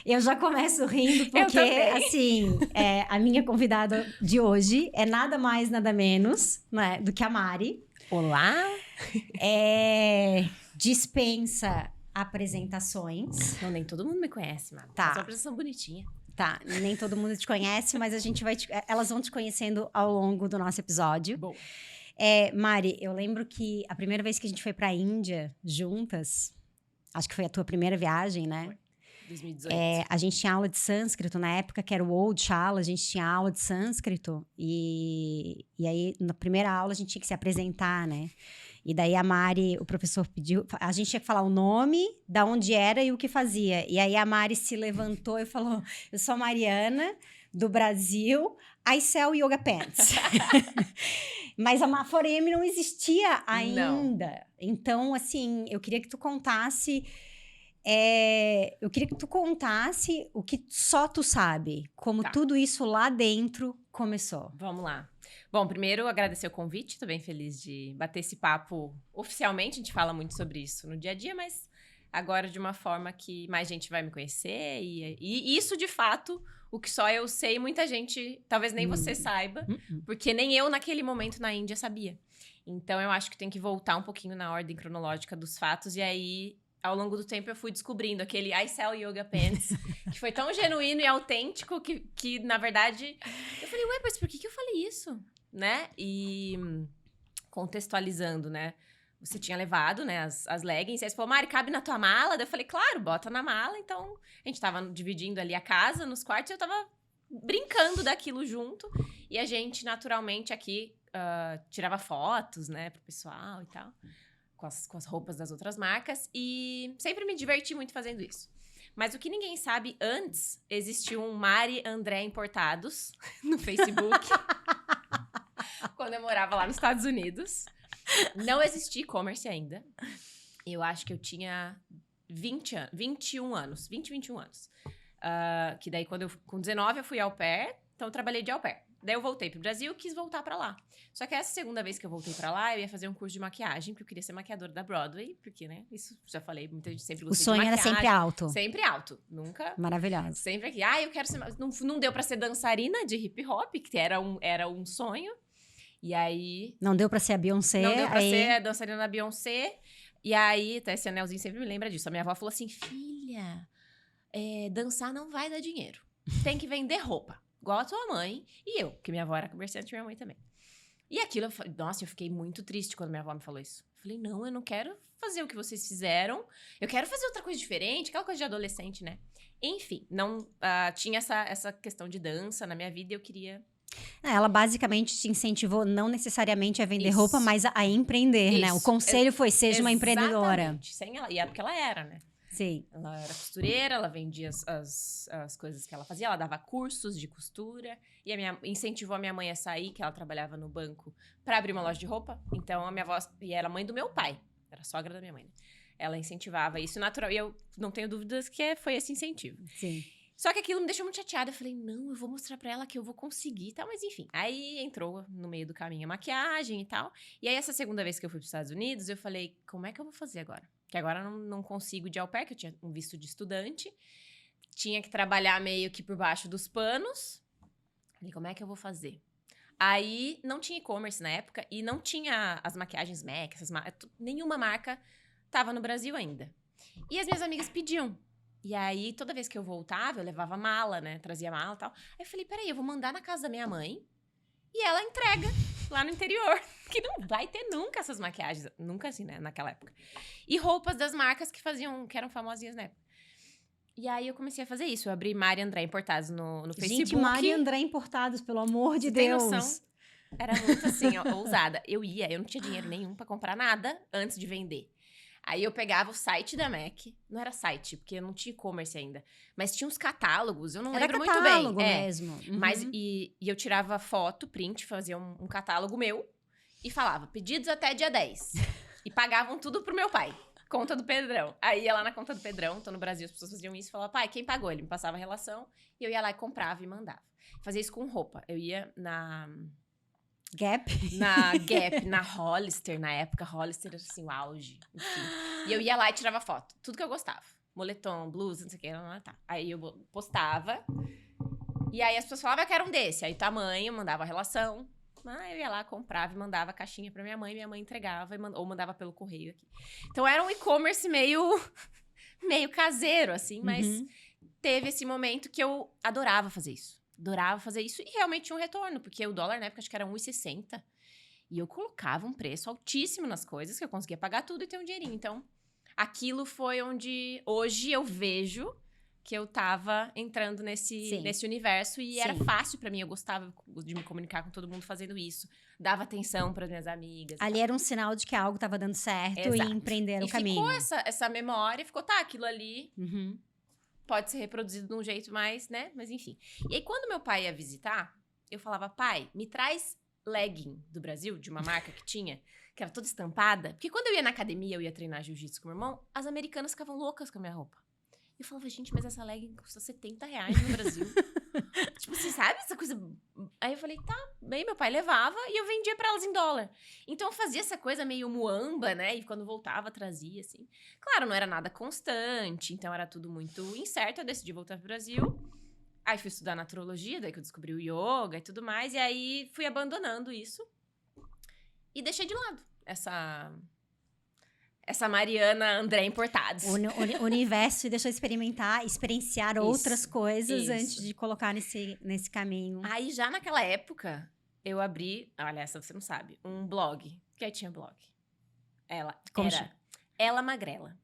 Eu já começo rindo porque, assim, a minha convidada de hoje é nada mais, nada menos, né, do que a Mari. Olá! Dispensa apresentações. Não, nem todo mundo me conhece, mano. Tá. Faz uma apresentação bonitinha. Tá, nem todo mundo te conhece, mas a gente vai... elas vão te conhecendo ao longo do nosso episódio. Bom. Mari, eu lembro que a primeira vez que a gente foi pra Índia juntas, acho que foi a tua primeira viagem, né? Foi. 2018. A gente tinha aula de sânscrito na época, que era o Old Shala, a gente tinha aula de sânscrito. E aí, na primeira aula, a gente tinha que se apresentar, né? E daí a Mari, o professor pediu... A gente tinha que falar o nome, da onde era e o que fazia. E aí a Mari se levantou e falou... Eu sou a Mariana, do Brasil. I sell yoga pants. Mas a Maforeme não existia ainda. Não. Então, assim, eu queria que tu contasse... o que só tu sabe. Como tudo isso lá dentro começou. Vamos lá. Bom, primeiro, agradecer o convite. Tô bem feliz de bater esse papo oficialmente. A gente fala muito sobre isso no dia a dia, mas agora de uma forma que mais gente vai me conhecer. E isso, de fato, o que só eu sei, muita gente, talvez nem você saiba, porque nem eu, naquele momento, na Índia, sabia. Então, eu acho que tem que voltar um pouquinho na ordem cronológica dos fatos. E aí, ao longo do tempo, eu fui descobrindo aquele I sell yoga pants, que foi tão genuíno e autêntico que, na verdade, eu falei, ué, mas por que eu falei isso? Né? E contextualizando, né? Você tinha levado, né, as leggings, e aí você falou, Mari, cabe na tua mala? Daí eu falei, claro, bota na mala. Então, a gente tava dividindo ali a casa nos quartos e eu tava brincando daquilo junto. E a gente, naturalmente, aqui, tirava fotos, né, pro pessoal e tal, com as roupas das outras marcas. E sempre me diverti muito fazendo isso. Mas o que ninguém sabe, antes existiu um Mari André Importados no Facebook. Quando eu morava lá nos Estados Unidos. Não existia e-commerce ainda. Eu acho que eu tinha 21 anos. Que daí, com 19, eu fui au pair. Então, eu trabalhei de au pair. Daí, eu voltei pro Brasil e quis voltar pra lá. Só que essa segunda vez que eu voltei pra lá, eu ia fazer um curso de maquiagem, porque eu queria ser maquiadora da Broadway. Porque, né, isso já falei, muita gente sempre gostou de maquiagem. O sonho era sempre alto. Sempre alto. Nunca... Maravilhoso. Sempre aqui. Eu quero ser... Não deu pra ser dançarina de hip hop, que era um sonho. E aí... Não deu pra ser a Beyoncé. Não deu pra ser a dançarina da Beyoncé. E aí, até esse anelzinho sempre me lembra disso. A minha avó falou assim, filha, dançar não vai dar dinheiro. Tem que vender roupa. Igual a tua mãe e eu. Porque minha avó era comerciante e minha mãe também. E aquilo, eu fiquei muito triste quando minha avó me falou isso. Eu falei, não, eu não quero fazer o que vocês fizeram. Eu quero fazer outra coisa diferente. Aquela coisa de adolescente, né? Enfim, não tinha essa questão de dança na minha vida e eu queria... Ela basicamente te incentivou não necessariamente a vender roupa, mas a empreender, né? O conselho foi, seja uma empreendedora. Sem ela, e é porque ela era, né? Sim. Ela era costureira, ela vendia as coisas que ela fazia, ela dava cursos de costura. E incentivou a minha mãe a sair, que ela trabalhava no banco, pra abrir uma loja de roupa. Então, a minha avó, e era mãe do meu pai, era sogra da minha mãe, né? Ela incentivava isso natural, e eu não tenho dúvidas que foi esse incentivo. Sim. Só que aquilo me deixou muito chateada. Eu falei, não, eu vou mostrar pra ela que eu vou conseguir e tal. Mas enfim, aí entrou no meio do caminho a maquiagem e tal. E aí essa segunda vez que eu fui pros Estados Unidos, eu falei, como é que eu vou fazer agora? Que agora eu não consigo de au pair, que eu tinha um visto de estudante. Tinha que trabalhar meio que por baixo dos panos. Falei, como é que eu vou fazer? Aí não tinha e-commerce na época e não tinha as maquiagens MAC, nenhuma marca tava no Brasil ainda. E as minhas amigas pediam. E aí, toda vez que eu voltava, eu levava mala, né? Trazia mala e tal. Aí eu falei, peraí, eu vou mandar na casa da minha mãe e ela entrega lá no interior. Que não vai ter nunca essas maquiagens. Nunca assim, né? Naquela época. E roupas das marcas que eram famosinhas na época. E aí, eu comecei a fazer isso. Eu abri Mari André Importados no Facebook. Gente, Mari André Importados, pelo amor de Deus. Tem noção? Era muito assim, ousada. Eu não tinha dinheiro nenhum pra comprar nada antes de vender. Aí eu pegava o site da MAC, não era site, porque não tinha e-commerce ainda, mas tinha uns catálogos, eu não lembro muito bem. Era catálogo mesmo. Mas, e eu tirava foto, print, fazia um catálogo meu e falava, pedidos até dia 10. E pagavam tudo pro meu pai, conta do Pedrão. Aí ia lá na conta do Pedrão, então no Brasil as pessoas faziam isso e falavam, pai, quem pagou? Ele me passava a relação e eu ia lá e comprava e mandava. Fazia isso com roupa, eu ia na Gap? Na Gap, na Hollister, na época. Hollister era assim, o auge, enfim. E eu ia lá e tirava foto. Tudo que eu gostava. moletom, blusa, não sei o que, tá. Aí eu postava, e aí as pessoas falavam que era um desse. Aí tamanho, mandava a relação. Eu ia lá, comprava e mandava a caixinha pra minha mãe entregava, ou mandava pelo correio aqui. Então era um e-commerce meio caseiro, assim, mas teve esse momento que eu adorava fazer isso. Adorava fazer isso e realmente tinha um retorno, porque o dólar na época acho que era R$1,60. E eu colocava um preço altíssimo nas coisas, que eu conseguia pagar tudo e ter um dinheirinho. Então, aquilo foi onde hoje eu vejo que eu tava entrando nesse universo e era fácil pra mim. Eu gostava de me comunicar com todo mundo fazendo isso. Dava atenção pras minhas amigas. Ali era um sinal de que algo tava dando certo. Exato. E empreender o caminho. E ficou essa memória, ficou, aquilo ali pode ser reproduzido de um jeito mais, né? Mas enfim. E aí, quando meu pai ia visitar, eu falava, pai, me traz legging do Brasil, de uma marca que tinha, que era toda estampada. Porque quando eu ia na academia, eu ia treinar jiu-jitsu com meu irmão, as americanas ficavam loucas com a minha roupa. Eu falava, gente, mas essa legging custa R$70 no Brasil. Tipo, você sabe essa coisa? Aí eu falei, bem, meu pai levava e eu vendia pra elas em dólar. Então eu fazia essa coisa meio muamba, né? E quando voltava, trazia, assim. Claro, não era nada constante, então era tudo muito incerto. Eu decidi voltar pro Brasil. Aí fui estudar naturologia, daí que eu descobri o yoga e tudo mais. E aí fui abandonando isso. E deixei de lado essa Mariana André Importados. O universo deixou experienciar outras coisas antes de colocar nesse caminho. Aí, já naquela época, eu abri, olha, essa você não sabe, um blog. Que aí tinha blog. Ela Magrela.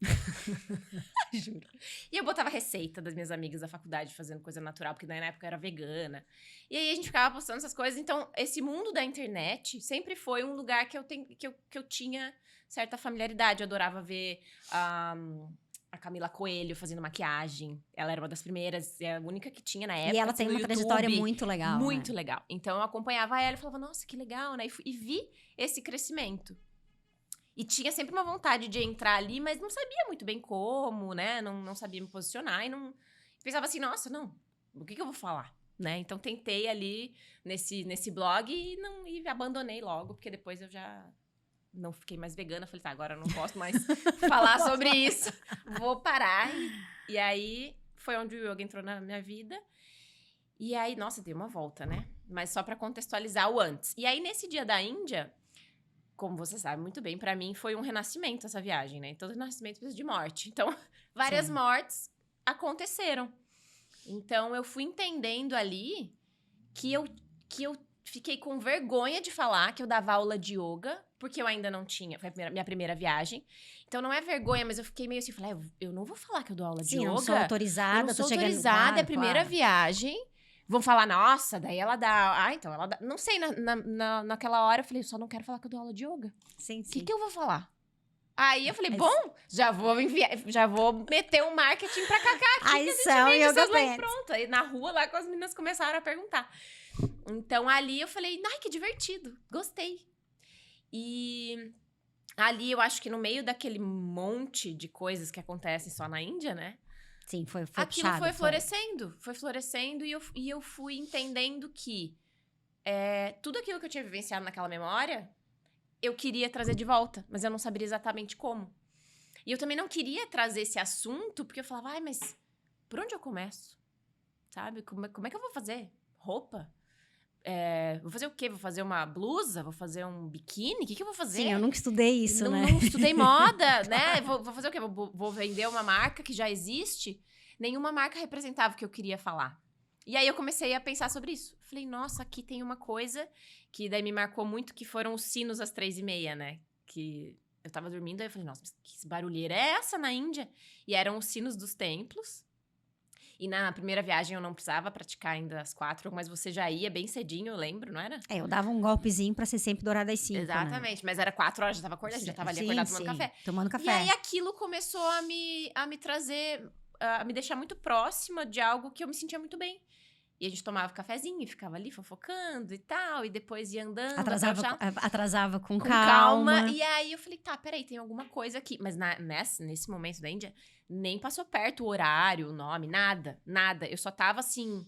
Juro. E eu botava receita das minhas amigas da faculdade fazendo coisa natural, porque daí na época eu era vegana. E aí a gente ficava postando essas coisas. Então, esse mundo da internet sempre foi um lugar que eu tinha certa familiaridade. Eu adorava ver a Camila Coelho fazendo maquiagem. Ela era uma das primeiras, é a única que tinha na época. E ela tem uma trajetória muito legal. Muito legal. Então, eu acompanhava ela e falava, nossa, que legal, né? E vi esse crescimento. E tinha sempre uma vontade de entrar ali, mas não sabia muito bem como, né? Não sabia me posicionar e não... Pensava assim, nossa, não, o que eu vou falar? Né? Então, tentei ali nesse blog e abandonei logo, porque depois eu já não fiquei mais vegana. Falei, agora eu não posso mais falar sobre isso. Vou parar. E aí, foi onde o yoga entrou na minha vida. E aí, nossa, deu uma volta, né? Mas só pra contextualizar o antes. E aí, nesse dia da Índia... Como você sabe muito bem, pra mim foi um renascimento essa viagem, né? Todo renascimento precisa de morte. Então, várias mortes aconteceram. Então, eu fui entendendo ali que eu fiquei com vergonha de falar que eu dava aula de yoga, porque eu ainda não tinha. Foi a minha primeira viagem. Então, não é vergonha, mas eu fiquei meio assim, falei, eu não vou falar que eu dou aula de yoga. Eu não sou autorizada, eu não sou autorizada, é a primeira viagem. Vão falar, nossa, daí ela dá... então ela dá... Não sei, naquela hora eu falei, só não quero falar que eu dou aula de yoga. Sim. O que eu vou falar? Aí eu falei, bom, já vou meter um marketing pra Cacá aqui, Aí que a gente são vende yoga essas lá e pants. pronto. Aí na rua, lá, com as meninas começaram a perguntar. Então, ali eu falei, que divertido, gostei. E ali eu acho que no meio daquele monte de coisas que acontecem só na Índia, né? Sim, foi aquilo foi florescendo e eu fui entendendo que tudo aquilo que eu tinha vivenciado naquela memória, eu queria trazer de volta, mas eu não sabia exatamente como. E eu também não queria trazer esse assunto, porque eu falava, mas por onde eu começo? Sabe? Como é que eu vou fazer? Roupa? Vou fazer o quê? Vou fazer uma blusa? Vou fazer um biquíni? O que eu vou fazer? Sim, eu nunca estudei isso, né? Não estudei moda, né? Vou fazer o quê? Vou vender uma marca que já existe? Nenhuma marca representava o que eu queria falar. E aí eu comecei a pensar sobre isso. Falei, nossa, aqui tem uma coisa que daí me marcou muito, que foram os sinos às 3h30, né? Que eu tava dormindo, aí eu falei, nossa, mas que barulheira é essa na Índia? E eram os sinos dos templos. E na primeira viagem eu não precisava praticar ainda às 4, mas você já ia bem cedinho, eu lembro, não era? Eu dava um golpezinho pra ser sempre dourada às 5, exatamente, né? Mas era 4 horas, já tava acordada, já tava ali acordada tomando café. E aí aquilo começou a me trazer, a me deixar muito próxima de algo que eu me sentia muito bem. E a gente tomava cafezinho e ficava ali fofocando e tal, e depois ia andando. Atrasava com calma. E aí eu falei, peraí, tem alguma coisa aqui. Mas nesse momento da Índia, nem passou perto o horário, o nome, nada. Eu só tava assim...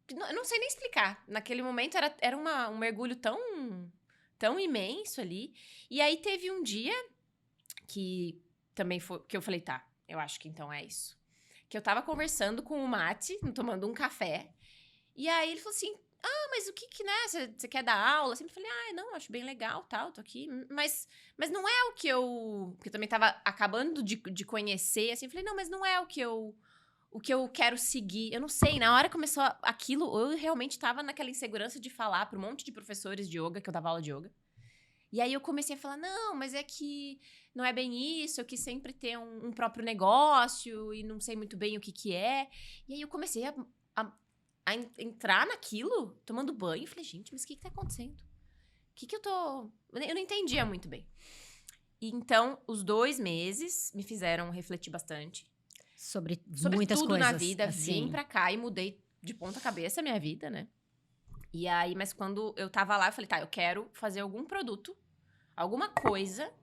eu não sei nem explicar. Naquele momento era um mergulho tão imenso ali. E aí teve um dia que também foi... Que eu falei, eu acho que então é isso. Que eu tava conversando com o Mati, tomando um café. E aí ele falou assim, mas o que né, você quer dar aula? Eu sempre falei, não, acho bem legal, tal, tô aqui. Mas não é o que eu... Porque eu também tava acabando de conhecer, assim. Falei, não, mas não é o que eu quero seguir. Eu não sei, na hora que começou aquilo, eu realmente tava naquela insegurança de falar pra um monte de professores de yoga, que eu dava aula de yoga. E aí eu comecei a falar, não, mas é que não é bem isso, eu quis sempre ter um próprio negócio e não sei muito bem o que é. E aí eu comecei a entrar naquilo, tomando banho, e falei, gente, mas o que tá acontecendo? O que eu tô... Eu não entendia muito bem. E então, os 2 meses me fizeram refletir bastante. Sobre Muitas tudo coisas, na vida, assim. vim pra cá e mudei de ponta cabeça a minha vida, né? E aí, mas quando eu tava lá, eu falei, tá, eu quero fazer algum produto, alguma coisa.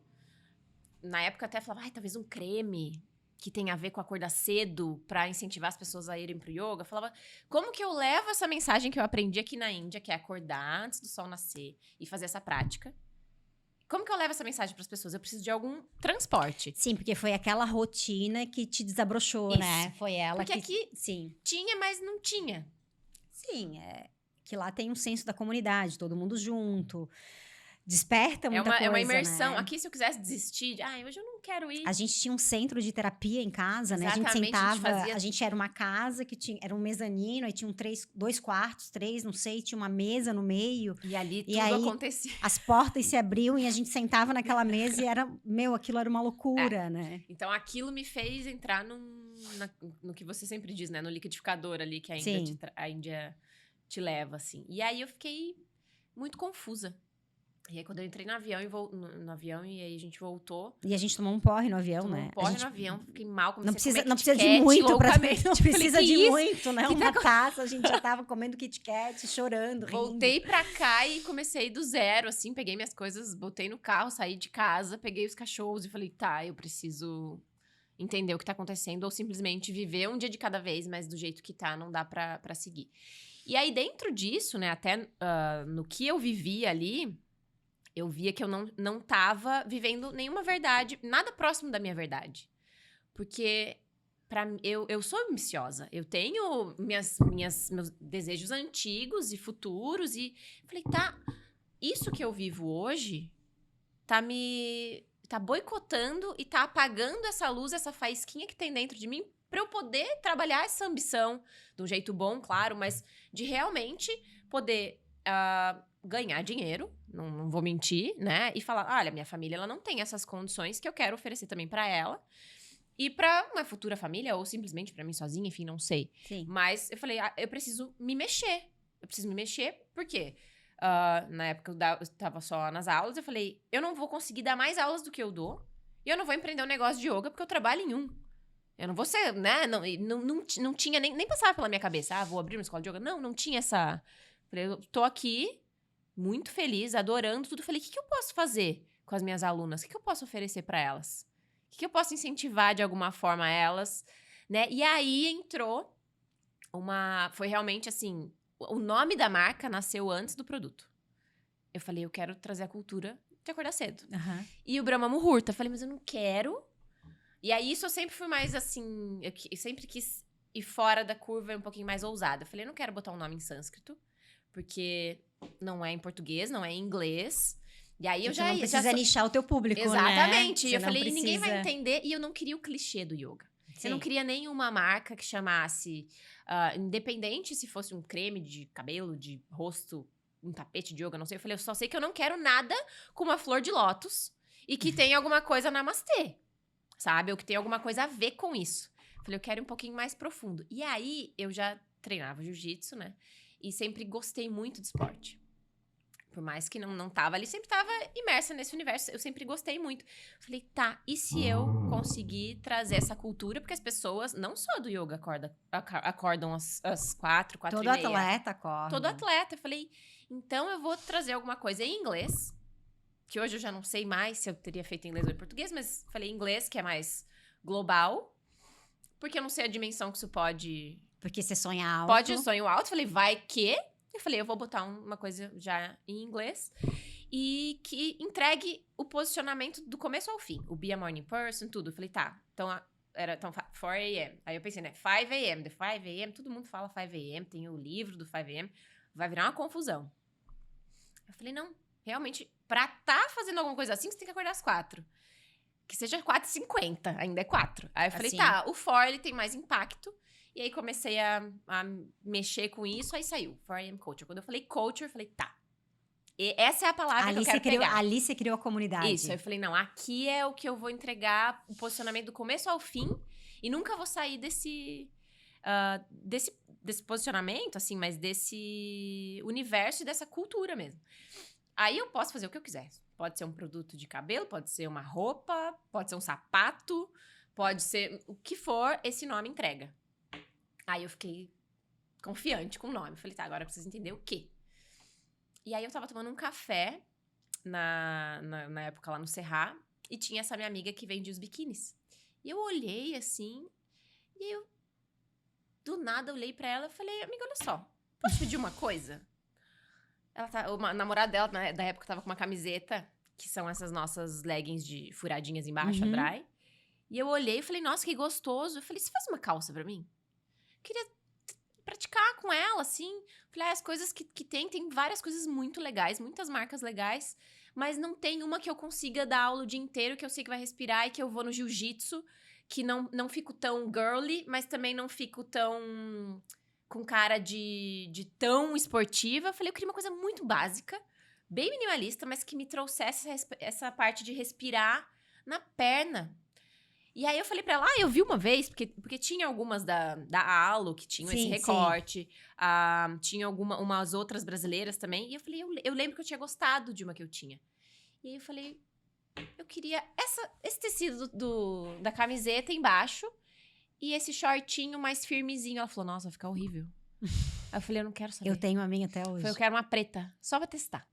Na época eu até falava, talvez um creme que tem a ver com acordar cedo pra incentivar as pessoas a irem pro yoga. Eu falava, como que eu levo essa mensagem que eu aprendi aqui na Índia, que é acordar antes do sol nascer e fazer essa prática? Como que eu levo essa mensagem pras pessoas? Eu preciso de algum transporte. Sim, porque foi aquela rotina que te desabrochou, Isso. né? Foi ela Porque que... aqui Sim. tinha, mas não tinha. Sim, que lá tem um senso da comunidade, todo mundo junto. Desperta muita coisa, É uma imersão. né? Aqui, se eu quisesse desistir, hoje eu não quero ir. A gente tinha um centro de terapia em casa, né? A gente Exatamente, sentava, a gente era uma casa que tinha, era um mezanino, aí tinham 2 quartos, 3, não sei, tinha uma mesa no meio. E ali tudo aí, acontecia. As portas se abriam e a gente sentava naquela mesa e aquilo era uma loucura, né? Então, aquilo me fez entrar no que você sempre diz, né? No liquidificador ali, que a Índia te leva, assim. E aí, eu fiquei muito confusa. E aí, quando eu entrei no avião, no avião, e aí a gente voltou. E a gente tomou um porre no avião, né? Um porre no avião, fiquei mal, comecei não precisa de muito loucamente. Não precisa de isso? muito, né? Uma taça, a gente já tava comendo Kit Kat, chorando, rindo. Voltei pra cá e comecei do zero, assim, peguei minhas coisas, botei no carro, saí de casa, peguei os cachorros e falei, tá, eu preciso entender o que tá acontecendo, ou simplesmente viver um dia de cada vez, mas do jeito que tá, não dá pra seguir. E aí, dentro disso, né, até no que eu vivia ali, eu via que eu não tava vivendo nenhuma verdade, nada próximo da minha verdade. Porque eu sou ambiciosa. Eu tenho meus desejos antigos e futuros. E falei, isso que eu vivo hoje tá boicotando e tá apagando essa luz, essa faísquinha que tem dentro de mim pra eu poder trabalhar essa ambição de um jeito bom, claro, mas de realmente poder ganhar dinheiro, não vou mentir, né? E falar, olha, minha família ela não tem essas condições que eu quero oferecer também pra ela. E pra uma futura família, ou simplesmente pra mim sozinha, enfim, não sei. Sim. Mas eu falei, eu preciso me mexer. Eu preciso me mexer, por quê? Na época eu tava só nas aulas, eu falei, eu não vou conseguir dar mais aulas do que eu dou. E eu não vou empreender um negócio de yoga, porque eu trabalho em um. Eu não vou ser, né? Não tinha, nem passava pela minha cabeça, vou abrir uma escola de yoga. Não tinha essa... Falei, eu tô aqui, muito feliz, adorando tudo. Falei, o que eu posso fazer com as minhas alunas? O que eu posso oferecer pra elas? O que eu posso incentivar de alguma forma elas, né? E aí entrou foi realmente assim, o nome da marca nasceu antes do produto. Eu falei, eu quero trazer a cultura de acordar cedo. Uhum. E o Brahma Muhurta, eu falei, mas eu não quero. E aí isso eu sempre fui mais assim, eu sempre quis ir fora da curva um pouquinho mais ousada. Eu falei, eu não quero botar um nome em sânscrito, porque não é em português, não é em inglês. E aí Você não precisa nichar o teu público, exatamente. Né? E eu falei, ninguém vai entender. E eu não queria o clichê do yoga. Sim. Eu não queria nenhuma marca que chamasse, independente se fosse um creme de cabelo, de rosto, um tapete de yoga, não sei. Eu falei, eu só sei que eu não quero nada com uma flor de lótus e que tenha alguma coisa namastê, sabe? Ou que tenha alguma coisa a ver com isso. Eu falei, eu quero um pouquinho mais profundo. E aí, eu já treinava jiu-jitsu, né? E sempre gostei muito de esporte. Por mais que não tava ali, sempre tava imersa nesse universo. Eu sempre gostei muito. Falei, e se eu conseguir trazer essa cultura? Porque as pessoas, não só do yoga, acordam às 4 Todo e meia. Todo atleta acorda. Todo atleta. Eu falei, então eu vou trazer alguma coisa em inglês. Que hoje eu já não sei mais se eu teria feito em inglês ou em português. Mas falei inglês, que é mais global. Porque eu não sei a dimensão que isso pode... Porque você sonha alto. Pode sonho alto. Falei, vai que... Eu falei, eu vou botar uma coisa já em inglês e que entregue o posicionamento do começo ao fim. O Be a Morning Person, tudo. Eu falei, então era então 4 a.m. Aí eu pensei, né, 5 a.m., the 5 a.m., todo mundo fala 5 a.m., tem o livro do 5 a.m., vai virar uma confusão. Eu falei, não, realmente, pra tá fazendo alguma coisa assim, você tem que acordar às 4. Que seja 4h50, ainda é 4. Aí eu falei, Assim. tá, o 4 ele tem mais impacto. E aí comecei a mexer com isso, aí saiu 4am Culture. Quando eu falei culture, eu falei, tá. E essa é a palavra que eu quero pegar. Ali você criou a comunidade. Isso, aí eu falei, não, aqui é o que eu vou entregar, o posicionamento do começo ao fim. E nunca vou sair desse posicionamento, assim, mas desse universo e dessa cultura mesmo. Aí eu posso fazer o que eu quiser. Pode ser um produto de cabelo, pode ser uma roupa, pode ser um sapato, pode ser o que for, esse nome entrega. Aí eu fiquei confiante com o nome. Falei, tá, agora eu preciso entender o quê. E aí eu tava tomando um café na época lá no Serra e tinha essa minha amiga que vendia os biquínis. E eu olhei assim, e aí eu, do nada, olhei pra ela e falei, amiga, olha só, posso pedir uma coisa? O namorado dela, da época, tava com uma camiseta, que são essas nossas leggings de furadinhas embaixo, a dry. E eu olhei e falei, nossa, que gostoso. Eu falei, você faz uma calça pra mim? Queria praticar com ela, assim. Falei, as coisas que tem várias coisas muito legais, muitas marcas legais, mas não tem uma que eu consiga dar aula o dia inteiro, que eu sei que vai respirar e que eu vou no jiu-jitsu, que não fico tão girly, mas também não fico tão com cara de tão esportiva. Falei, eu queria uma coisa muito básica, bem minimalista, mas que me trouxesse essa parte de respirar na perna. E aí eu falei pra ela, eu vi uma vez, porque tinha algumas da Alo que tinham esse recorte, tinha umas outras brasileiras também, e eu falei, eu lembro que eu tinha gostado de uma que eu tinha. E aí eu falei, eu queria esse tecido da camiseta embaixo, e esse shortinho mais firmezinho. Ela falou, nossa, vai ficar horrível. Aí eu falei, eu não quero saber. Eu tenho a minha até hoje. Eu falei, eu quero uma preta, só pra testar.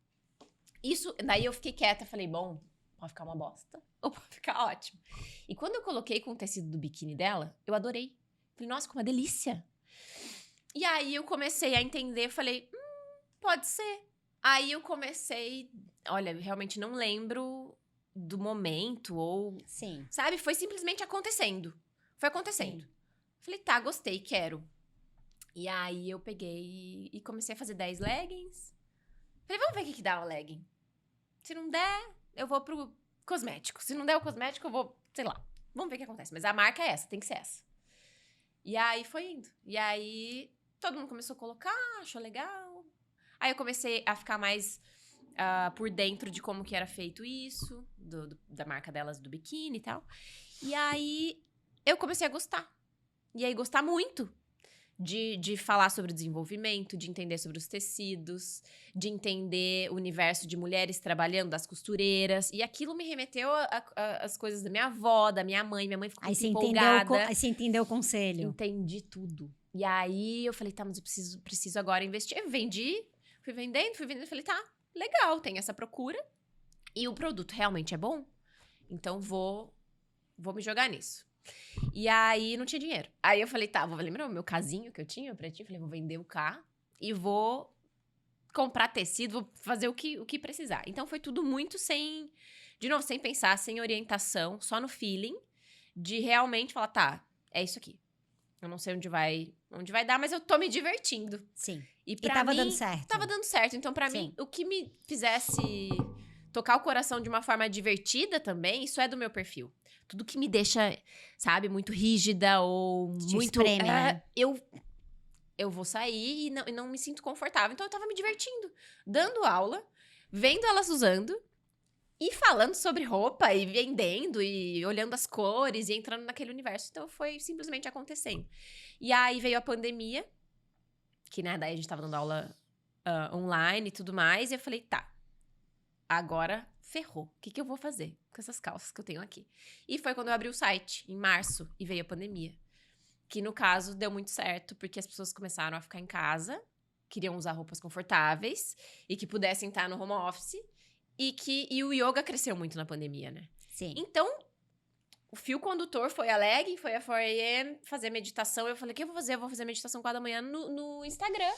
Daí eu fiquei quieta, falei, bom, pode ficar uma bosta ou pode ficar ótimo. E quando eu coloquei com o tecido do biquíni dela, eu adorei. Falei, nossa, que uma delícia. E aí eu comecei a entender, falei, pode ser. Aí eu comecei, olha, eu realmente não lembro do momento ou... Sim. Sabe, foi simplesmente acontecendo. Foi acontecendo. Sim. Falei, tá, gostei, quero. E aí eu peguei e comecei a fazer 10 leggings. Falei, vamos ver o que dá uma legging. Se não der, eu vou pro cosmético. Se não der o cosmético, eu vou, sei lá. Vamos ver o que acontece. Mas a marca é essa, tem que ser essa. E aí foi indo. E aí todo mundo começou a colocar, achou legal. Aí eu comecei a ficar mais por dentro de como que era feito isso, da marca delas, do biquíni e tal. E aí eu comecei a gostar. E aí gostar muito. De falar sobre o desenvolvimento, de entender sobre os tecidos, de entender o universo de mulheres trabalhando, das costureiras. E aquilo me remeteu às coisas da minha avó, da minha mãe. Minha mãe ficou muito empolgada. Aí você entendeu o conselho. Entendi tudo. E aí eu falei, tá, mas eu preciso agora investir. Eu fui vendendo. Falei, tá, legal, tem essa procura. E o produto realmente é bom. Então vou me jogar nisso. E aí, não tinha dinheiro. Aí eu falei, tá, lembra o meu casinho que eu tinha, o pretinho? Falei, vou vender o carro e vou comprar tecido, vou fazer o que precisar. Então, foi tudo muito sem pensar, sem orientação, só no feeling de realmente falar, tá, é isso aqui. Eu não sei onde vai dar, mas eu tô me divertindo. Sim. E tava mim, dando certo. Tava dando certo. Então, pra mim, o que me fizesse tocar o coração de uma forma divertida também, isso é do meu perfil. Tudo que me deixa, sabe, muito rígida ou te muito... espreme, né? Eu vou sair e não me sinto confortável. Então, eu tava me divertindo. Dando aula, vendo elas usando e falando sobre roupa e vendendo e olhando as cores e entrando naquele universo. Então, foi simplesmente acontecendo. E aí, veio a pandemia, que, né, daí a gente tava dando aula online e tudo mais. E eu falei, tá, agora ferrou. O que eu vou fazer com essas calças que eu tenho aqui? E foi quando eu abri o site, em março, e veio a pandemia. Que, no caso, deu muito certo, porque as pessoas começaram a ficar em casa, queriam usar roupas confortáveis, e que pudessem estar no home office, e o yoga cresceu muito na pandemia, né? Sim. Então, o fio condutor foi a legging, foi a 4am, fazer meditação. Eu falei, o que eu vou fazer? Eu vou fazer meditação 4 da manhã no Instagram.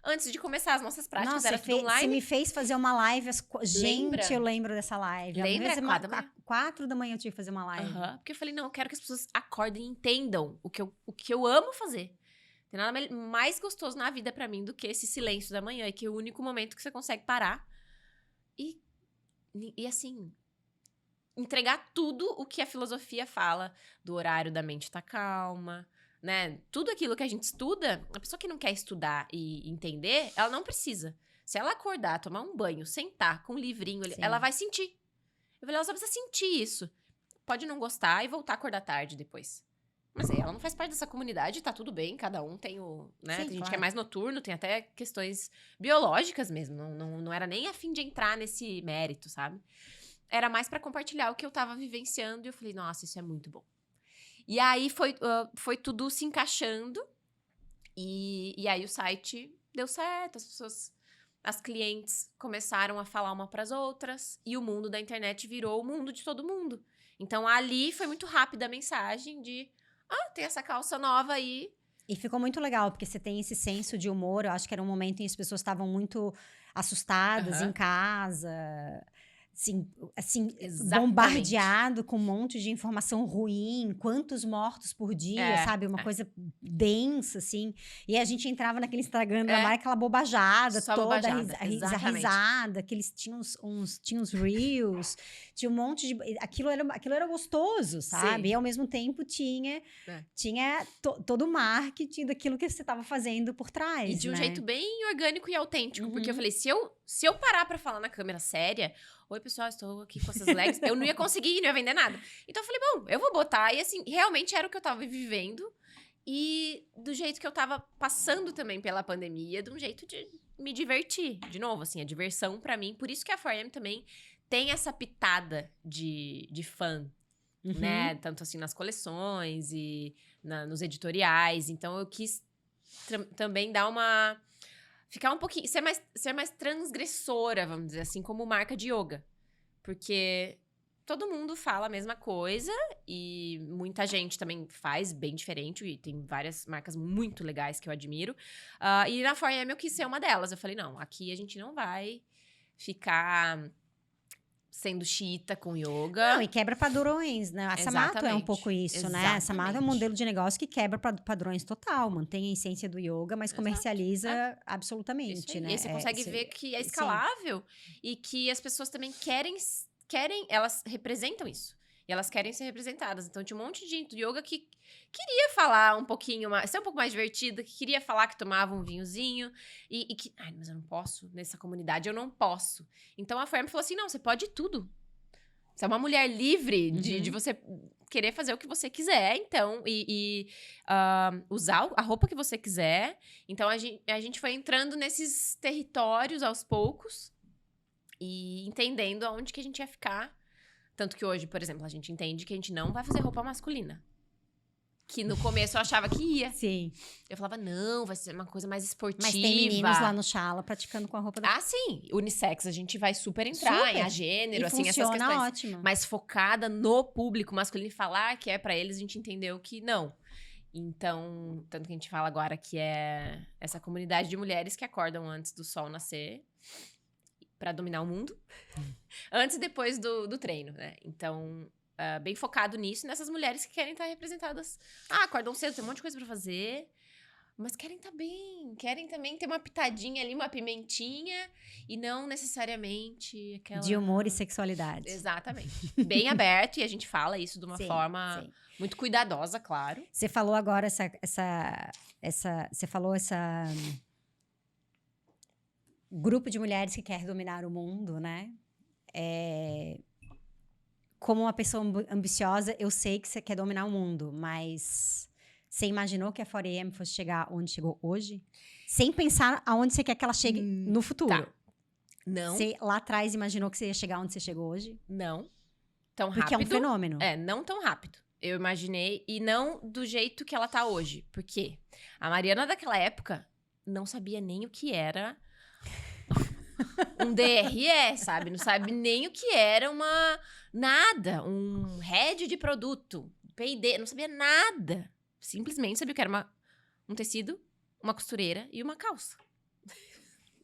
antes de começar as nossas práticas. Nossa, era tudo online. você me fez fazer uma live. Lembra? Gente, eu lembro dessa live. Lembra? 4 da manhã eu tive que fazer uma live. Porque eu falei, não, eu quero que as pessoas acordem e entendam o que eu amo fazer. Tem nada mais gostoso na vida pra mim do que esse silêncio da manhã, e que é o único momento que você consegue parar e assim, entregar tudo o que a filosofia fala do horário da mente tá calma, né? Tudo aquilo que a gente estuda, a pessoa que não quer estudar e entender, ela não precisa. Se ela acordar, tomar um banho, sentar com um livrinho, ela vai sentir. Eu falei, ela só precisa sentir isso. Pode não gostar e voltar a acordar tarde depois. Mas aí ela não faz parte dessa comunidade, tá tudo bem, cada um tem o... né? Sim, tem gente claro. que é mais noturno, tem até questões biológicas mesmo. Não era nem a fim de entrar nesse mérito, sabe? Era mais pra compartilhar o que eu tava vivenciando. E eu falei, nossa, isso é muito bom. E aí foi tudo se encaixando. E aí o site deu certo, as clientes começaram a falar uma pras outras. E o mundo da internet virou o mundo de todo mundo. Então ali foi muito rápida a mensagem de... tem essa calça nova aí. E ficou muito legal, porque você tem esse senso de humor. Eu acho que era um momento em que as pessoas estavam muito assustadas em casa. Assim bombardeado com um monte de informação ruim. Quantos mortos por dia, sabe? Uma coisa densa, assim. E a gente entrava naquele Instagram da Mari, aquela bobajada só toda, bobajada, risada. Que eles tinham uns reels. Tinha um monte de... Aquilo era gostoso, sabe? Sim. E ao mesmo tempo tinha todo o marketing daquilo que você estava fazendo por trás, E de um né? jeito bem orgânico e autêntico. Porque eu falei, se eu parar pra falar na câmera séria... Oi, pessoal, estou aqui com essas legs. Eu não ia conseguir, não ia vender nada. Então eu falei, bom, eu vou botar. E assim, realmente era o que eu tava vivendo. E do jeito que eu tava passando também pela pandemia, de um jeito de me divertir. De novo, assim, a diversão pra mim. Por isso que a 4am também tem essa pitada de fã, né? Tanto assim nas coleções e nos editoriais. Então eu quis também dar uma... ficar um pouquinho... Ser mais transgressora, vamos dizer assim, como marca de yoga. Porque todo mundo fala a mesma coisa e muita gente também faz bem diferente. E tem várias marcas muito legais que eu admiro. E na 4am eu quis ser uma delas. Eu falei, não, aqui a gente não vai ficar... sendo xiita com yoga. Não, e quebra padrões, né? A Samato é um pouco isso, né? A Samato é um modelo de negócio que quebra padrões total. Mantém a essência do yoga, mas comercializa absolutamente, né? E aí você consegue ver que é escalável e que as pessoas também querem, elas representam isso. E elas querem ser representadas. Então, tinha um monte de gente do yoga que queria falar um pouquinho mais... ser um pouco mais divertida, que queria falar que tomava um vinhozinho. E que... mas eu não posso. Nessa comunidade, eu não posso. Então, a 4am falou assim, não, você pode tudo. Você é uma mulher livre de você querer fazer o que você quiser, então. Usar a roupa que você quiser. Então, a gente foi entrando nesses territórios aos poucos. E entendendo aonde que a gente ia ficar. Tanto que hoje, por exemplo, a gente entende que a gente não vai fazer roupa masculina. Que no começo eu achava que ia. Sim. Eu falava, não, vai ser uma coisa mais esportiva. Mas tem meninos lá no Chala praticando com a roupa da... sim. Unissex, a gente vai super entrar em gênero, assim, essas questões. Ótimo. Mas focada no público masculino e falar que é pra eles, a gente entendeu que não. Então, tanto que a gente fala agora que é essa comunidade de mulheres que acordam antes do sol nascer pra dominar o mundo. Antes e depois do treino, né? Então, bem focado nisso, nessas mulheres que querem estar representadas. Acordam cedo, tem um monte de coisa pra fazer, mas querem estar bem, querem também ter uma pitadinha ali, uma pimentinha, e não necessariamente aquela... de humor e sexualidade. Exatamente. Bem aberto, e a gente fala isso de uma forma muito cuidadosa, claro. Você falou agora você falou grupo de mulheres que quer dominar o mundo, né? Como uma pessoa ambiciosa, eu sei que você quer dominar o mundo, mas você imaginou que a 4am fosse chegar onde chegou hoje? Sem pensar aonde você quer que ela chegue no futuro. Tá. Não. Você lá atrás imaginou que você ia chegar onde você chegou hoje? Não. Tão rápido. Porque é um fenômeno. Não tão rápido. Eu imaginei, e não do jeito que ela tá hoje. Porque a Mariana daquela época não sabia nem o que era um DRE, sabe? Não sabe nem o que era nada, um head de produto, P&D, não sabia nada. Simplesmente sabia o que era um tecido, uma costureira e uma calça.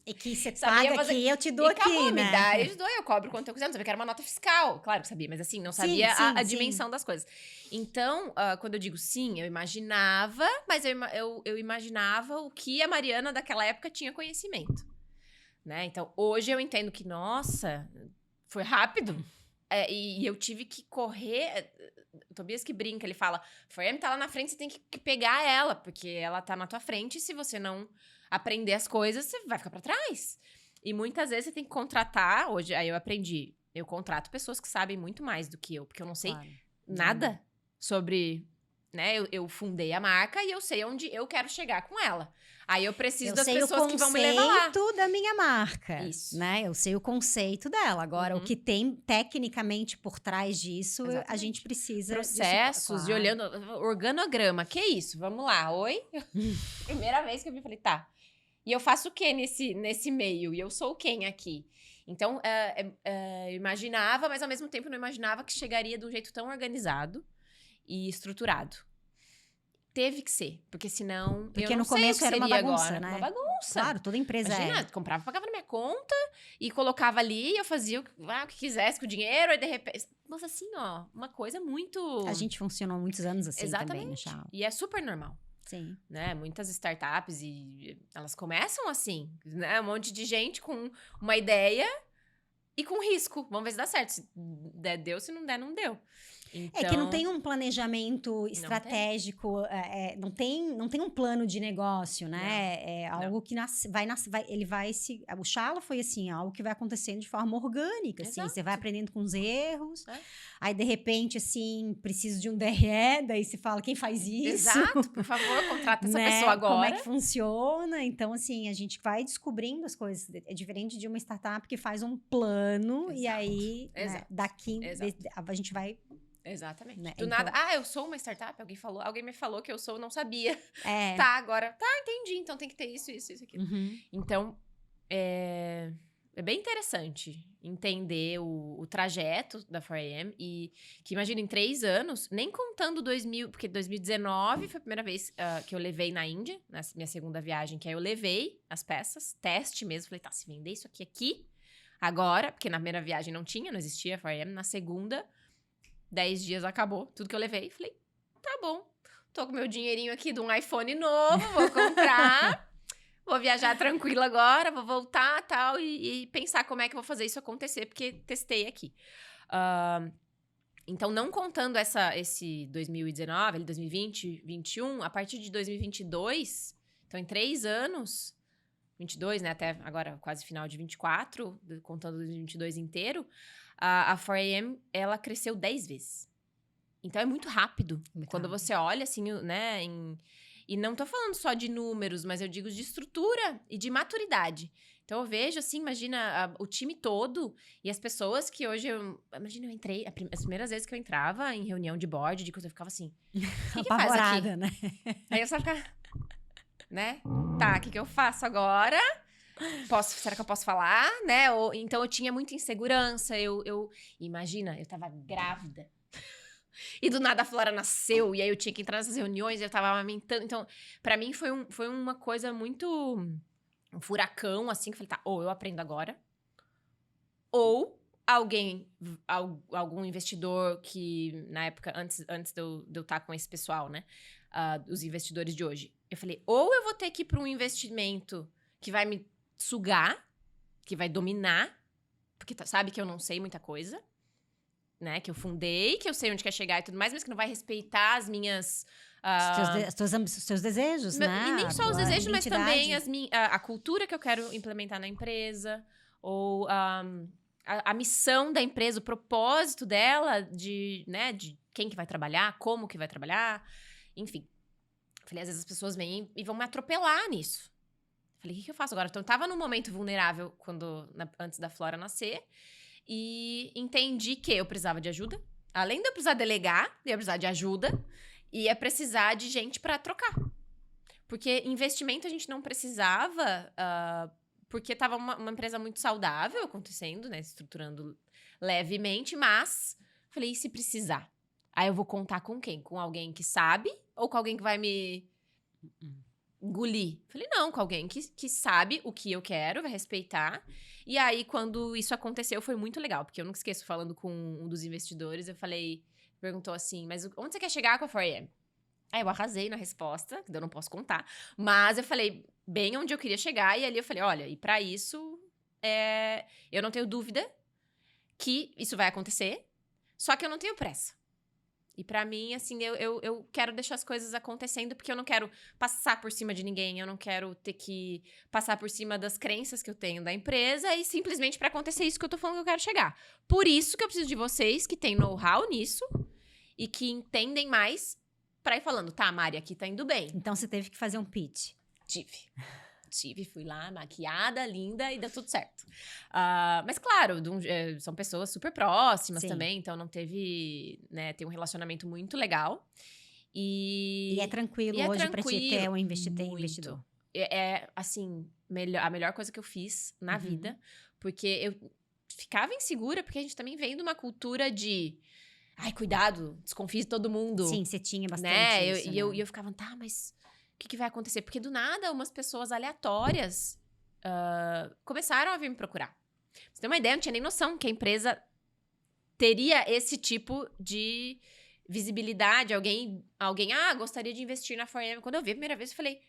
E que você Sabia paga fazer- aqui, eu te dou E acabou, aqui, me né? dá, eu te dou, eu cobro quanto eu quiser. Não sabia que era uma nota fiscal. Claro que sabia, mas assim, não sabia a sim. dimensão das coisas. Então, quando eu digo sim, eu imaginava, mas eu imaginava o que a Mariana daquela época tinha conhecimento. Né? Então, hoje eu entendo que, nossa, foi rápido. E eu tive que correr. O Tobias que brinca, ele fala: Foyam tá lá na frente, você tem que pegar ela, porque ela tá na tua frente. E se você não aprender as coisas, você vai ficar pra trás. E muitas vezes você tem que contratar. Hoje, aí eu aprendi. Eu contrato pessoas que sabem muito mais do que eu, porque eu não sei Claro. nada sobre. Né? Eu fundei a marca e eu sei onde eu quero chegar com ela. Aí eu preciso das pessoas que vão me levar lá. Eu sei o conceito da minha marca, Isso. né? Eu sei o conceito dela. Agora, o Uhum. que tem tecnicamente por trás disso, a Exatamente. gente precisa de Processos, suporte. e olhando organograma. Que isso? Vamos lá. Oi? Primeira vez que eu vi, falei, tá. E eu faço o que nesse meio? E eu sou quem aqui? Então, eu imaginava, mas ao mesmo tempo não imaginava que chegaria de um jeito tão organizado e estruturado. Teve que ser, porque senão Porque eu não no sei começo o que era uma seria bagunça, agora. né? Uma bagunça. Claro, toda empresa Imagina, é. comprava, pagava na minha conta e colocava ali, eu fazia o que quisesse com o dinheiro, aí de repente... Nossa, assim, ó, uma coisa muito... A gente funcionou muitos anos assim também, né, Exatamente. Chal? E é super normal, Sim. né? Muitas startups, e elas começam assim, né? Um monte de gente com uma ideia e com risco. Vamos ver se dá certo. Se der, deu. Se não der, não deu. Então, É que não tem um planejamento estratégico, não tem um plano de negócio, né? É algo que o Chala foi assim, algo que vai acontecendo de forma orgânica, assim, Exato. você vai aprendendo com os erros, É. aí de repente, assim, preciso de um DRE, daí você fala, quem faz isso? Exato, por favor, contrata essa Né? pessoa agora. Como é que funciona? Então, assim, a gente vai descobrindo as coisas. É diferente de uma startup que faz um plano e Exato. aí, né, Exato. daqui, Exato. a gente vai... Exatamente. Né? Do Então- nada, eu sou uma startup? Alguém me falou que eu sou, não sabia. É. Tá, agora, entendi, então tem que ter isso, aquilo. Uhum. Então, é bem interessante entender o trajeto da 4AM e que, imagina, em 3 anos, nem contando 2000, porque 2019 foi a primeira vez que eu levei na Índia, na minha segunda viagem, que aí eu levei as peças, teste mesmo, falei, tá, se vender isso aqui, agora, porque na primeira viagem não existia 4AM, na segunda, 10 dias acabou, tudo que eu levei, falei, tá bom, tô com meu dinheirinho aqui de um iPhone novo, vou comprar, vou viajar tranquila agora, vou voltar tal, e pensar como é que eu vou fazer isso acontecer, porque testei aqui. Então, não contando esse 2019, 2020, 2021, a partir de 2022, então em 3 anos, 22, né, até agora quase final de 24, contando 2022 inteiro, a 4AM, ela cresceu 10 vezes. Então, é muito rápido. Quando você olha, assim, né, e não tô falando só de números, mas eu digo de estrutura e de maturidade. Então, eu vejo, assim, imagina o time todo e as pessoas que hoje... Imagina, eu entrei... As primeiras vezes que eu entrava em reunião de board, de coisa, eu ficava assim... O que faz aqui? Né? Aí eu só ficava... Né? Tá, o que eu faço agora? Será que eu posso falar? Né? Então, eu tinha muita insegurança. Imagina, eu tava grávida. E do nada a Flora nasceu, e aí eu tinha que entrar nessas reuniões, eu tava amamentando. Então, pra mim foi uma coisa muito... Um furacão, assim, que eu falei, tá, ou eu aprendo agora, ou algum investidor que, na época, antes de eu estar com esse pessoal, né, os investidores de hoje, eu falei, ou eu vou ter que ir pra um investimento que vai me sugar, que vai dominar, porque sabe que eu não sei muita coisa, né, que eu fundei, que eu sei onde quer chegar e tudo mais, mas que não vai respeitar as minhas... Os teus desejos, né? E nem só os desejos, mas também identidade. a cultura que eu quero implementar na empresa, ou a missão da empresa, o propósito dela, de quem que vai trabalhar, como que vai trabalhar, enfim. Falei, às vezes as pessoas vêm e vão me atropelar nisso. Falei, o que eu faço agora? Então, eu tava num momento vulnerável antes da Flora nascer, e entendi que eu precisava de ajuda. Além de eu precisar delegar, eu ia precisar de ajuda, e ia precisar de gente pra trocar. Porque investimento a gente não precisava, porque tava uma empresa muito saudável acontecendo, né? Estruturando levemente, mas falei, e se precisar? Aí eu vou contar com quem? Com alguém que sabe ou com alguém que vai me engolir. Falei, não, com alguém que sabe o que eu quero, vai respeitar. E aí, quando isso aconteceu, foi muito legal. Porque eu nunca esqueço, falando com um dos investidores, eu falei... Perguntou assim, mas onde você quer chegar com a 4AM? Aí eu arrasei na resposta, que eu não posso contar. Mas eu falei bem onde eu queria chegar. E ali eu falei, olha, e pra isso, eu não tenho dúvida que isso vai acontecer. Só que eu não tenho pressa. E pra mim, assim, eu quero deixar as coisas acontecendo, porque eu não quero passar por cima de ninguém, eu não quero ter que passar por cima das crenças que eu tenho da empresa e simplesmente pra acontecer isso que eu tô falando que eu quero chegar. Por isso que eu preciso de vocês que têm know-how nisso e que entendem mais pra ir falando, tá, Mari, aqui tá indo bem. Então você teve que fazer um pitch. Tive, fui lá, maquiada, linda, e deu tudo certo. Mas claro, são pessoas super próximas também, então não teve, né, tem um relacionamento muito legal. E é tranquilo hoje pra ti ter um investidor. Assim, a melhor coisa que eu fiz na vida, porque eu ficava insegura, porque a gente também vem de uma cultura de... Ai, cuidado, desconfie de todo mundo. Sim, você tinha bastante isso, E eu ficava, tá, mas o que vai acontecer? Porque do nada, umas pessoas aleatórias começaram a vir me procurar. Pra você ter uma ideia, eu não tinha nem noção que a empresa teria esse tipo de visibilidade. Alguém, gostaria de investir na 4AM. Quando eu vi a primeira vez, eu falei...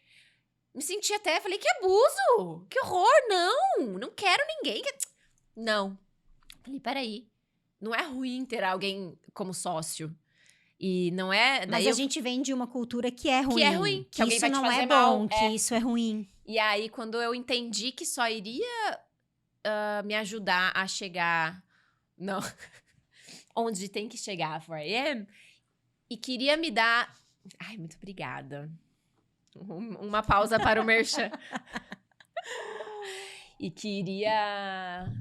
Me senti até, falei, que abuso! Que horror! Não quero ninguém. Não. Falei, peraí. Não é ruim ter alguém como sócio. E não é... Mas a gente vem de uma cultura que é ruim. Que é ruim. Que isso não é bom, que isso é ruim. E aí, quando eu entendi que só iria me ajudar a chegar... Não. Onde tem que chegar a 4AM. E queria me dar... Ai, muito obrigada. Uma pausa para o merchan. E queria...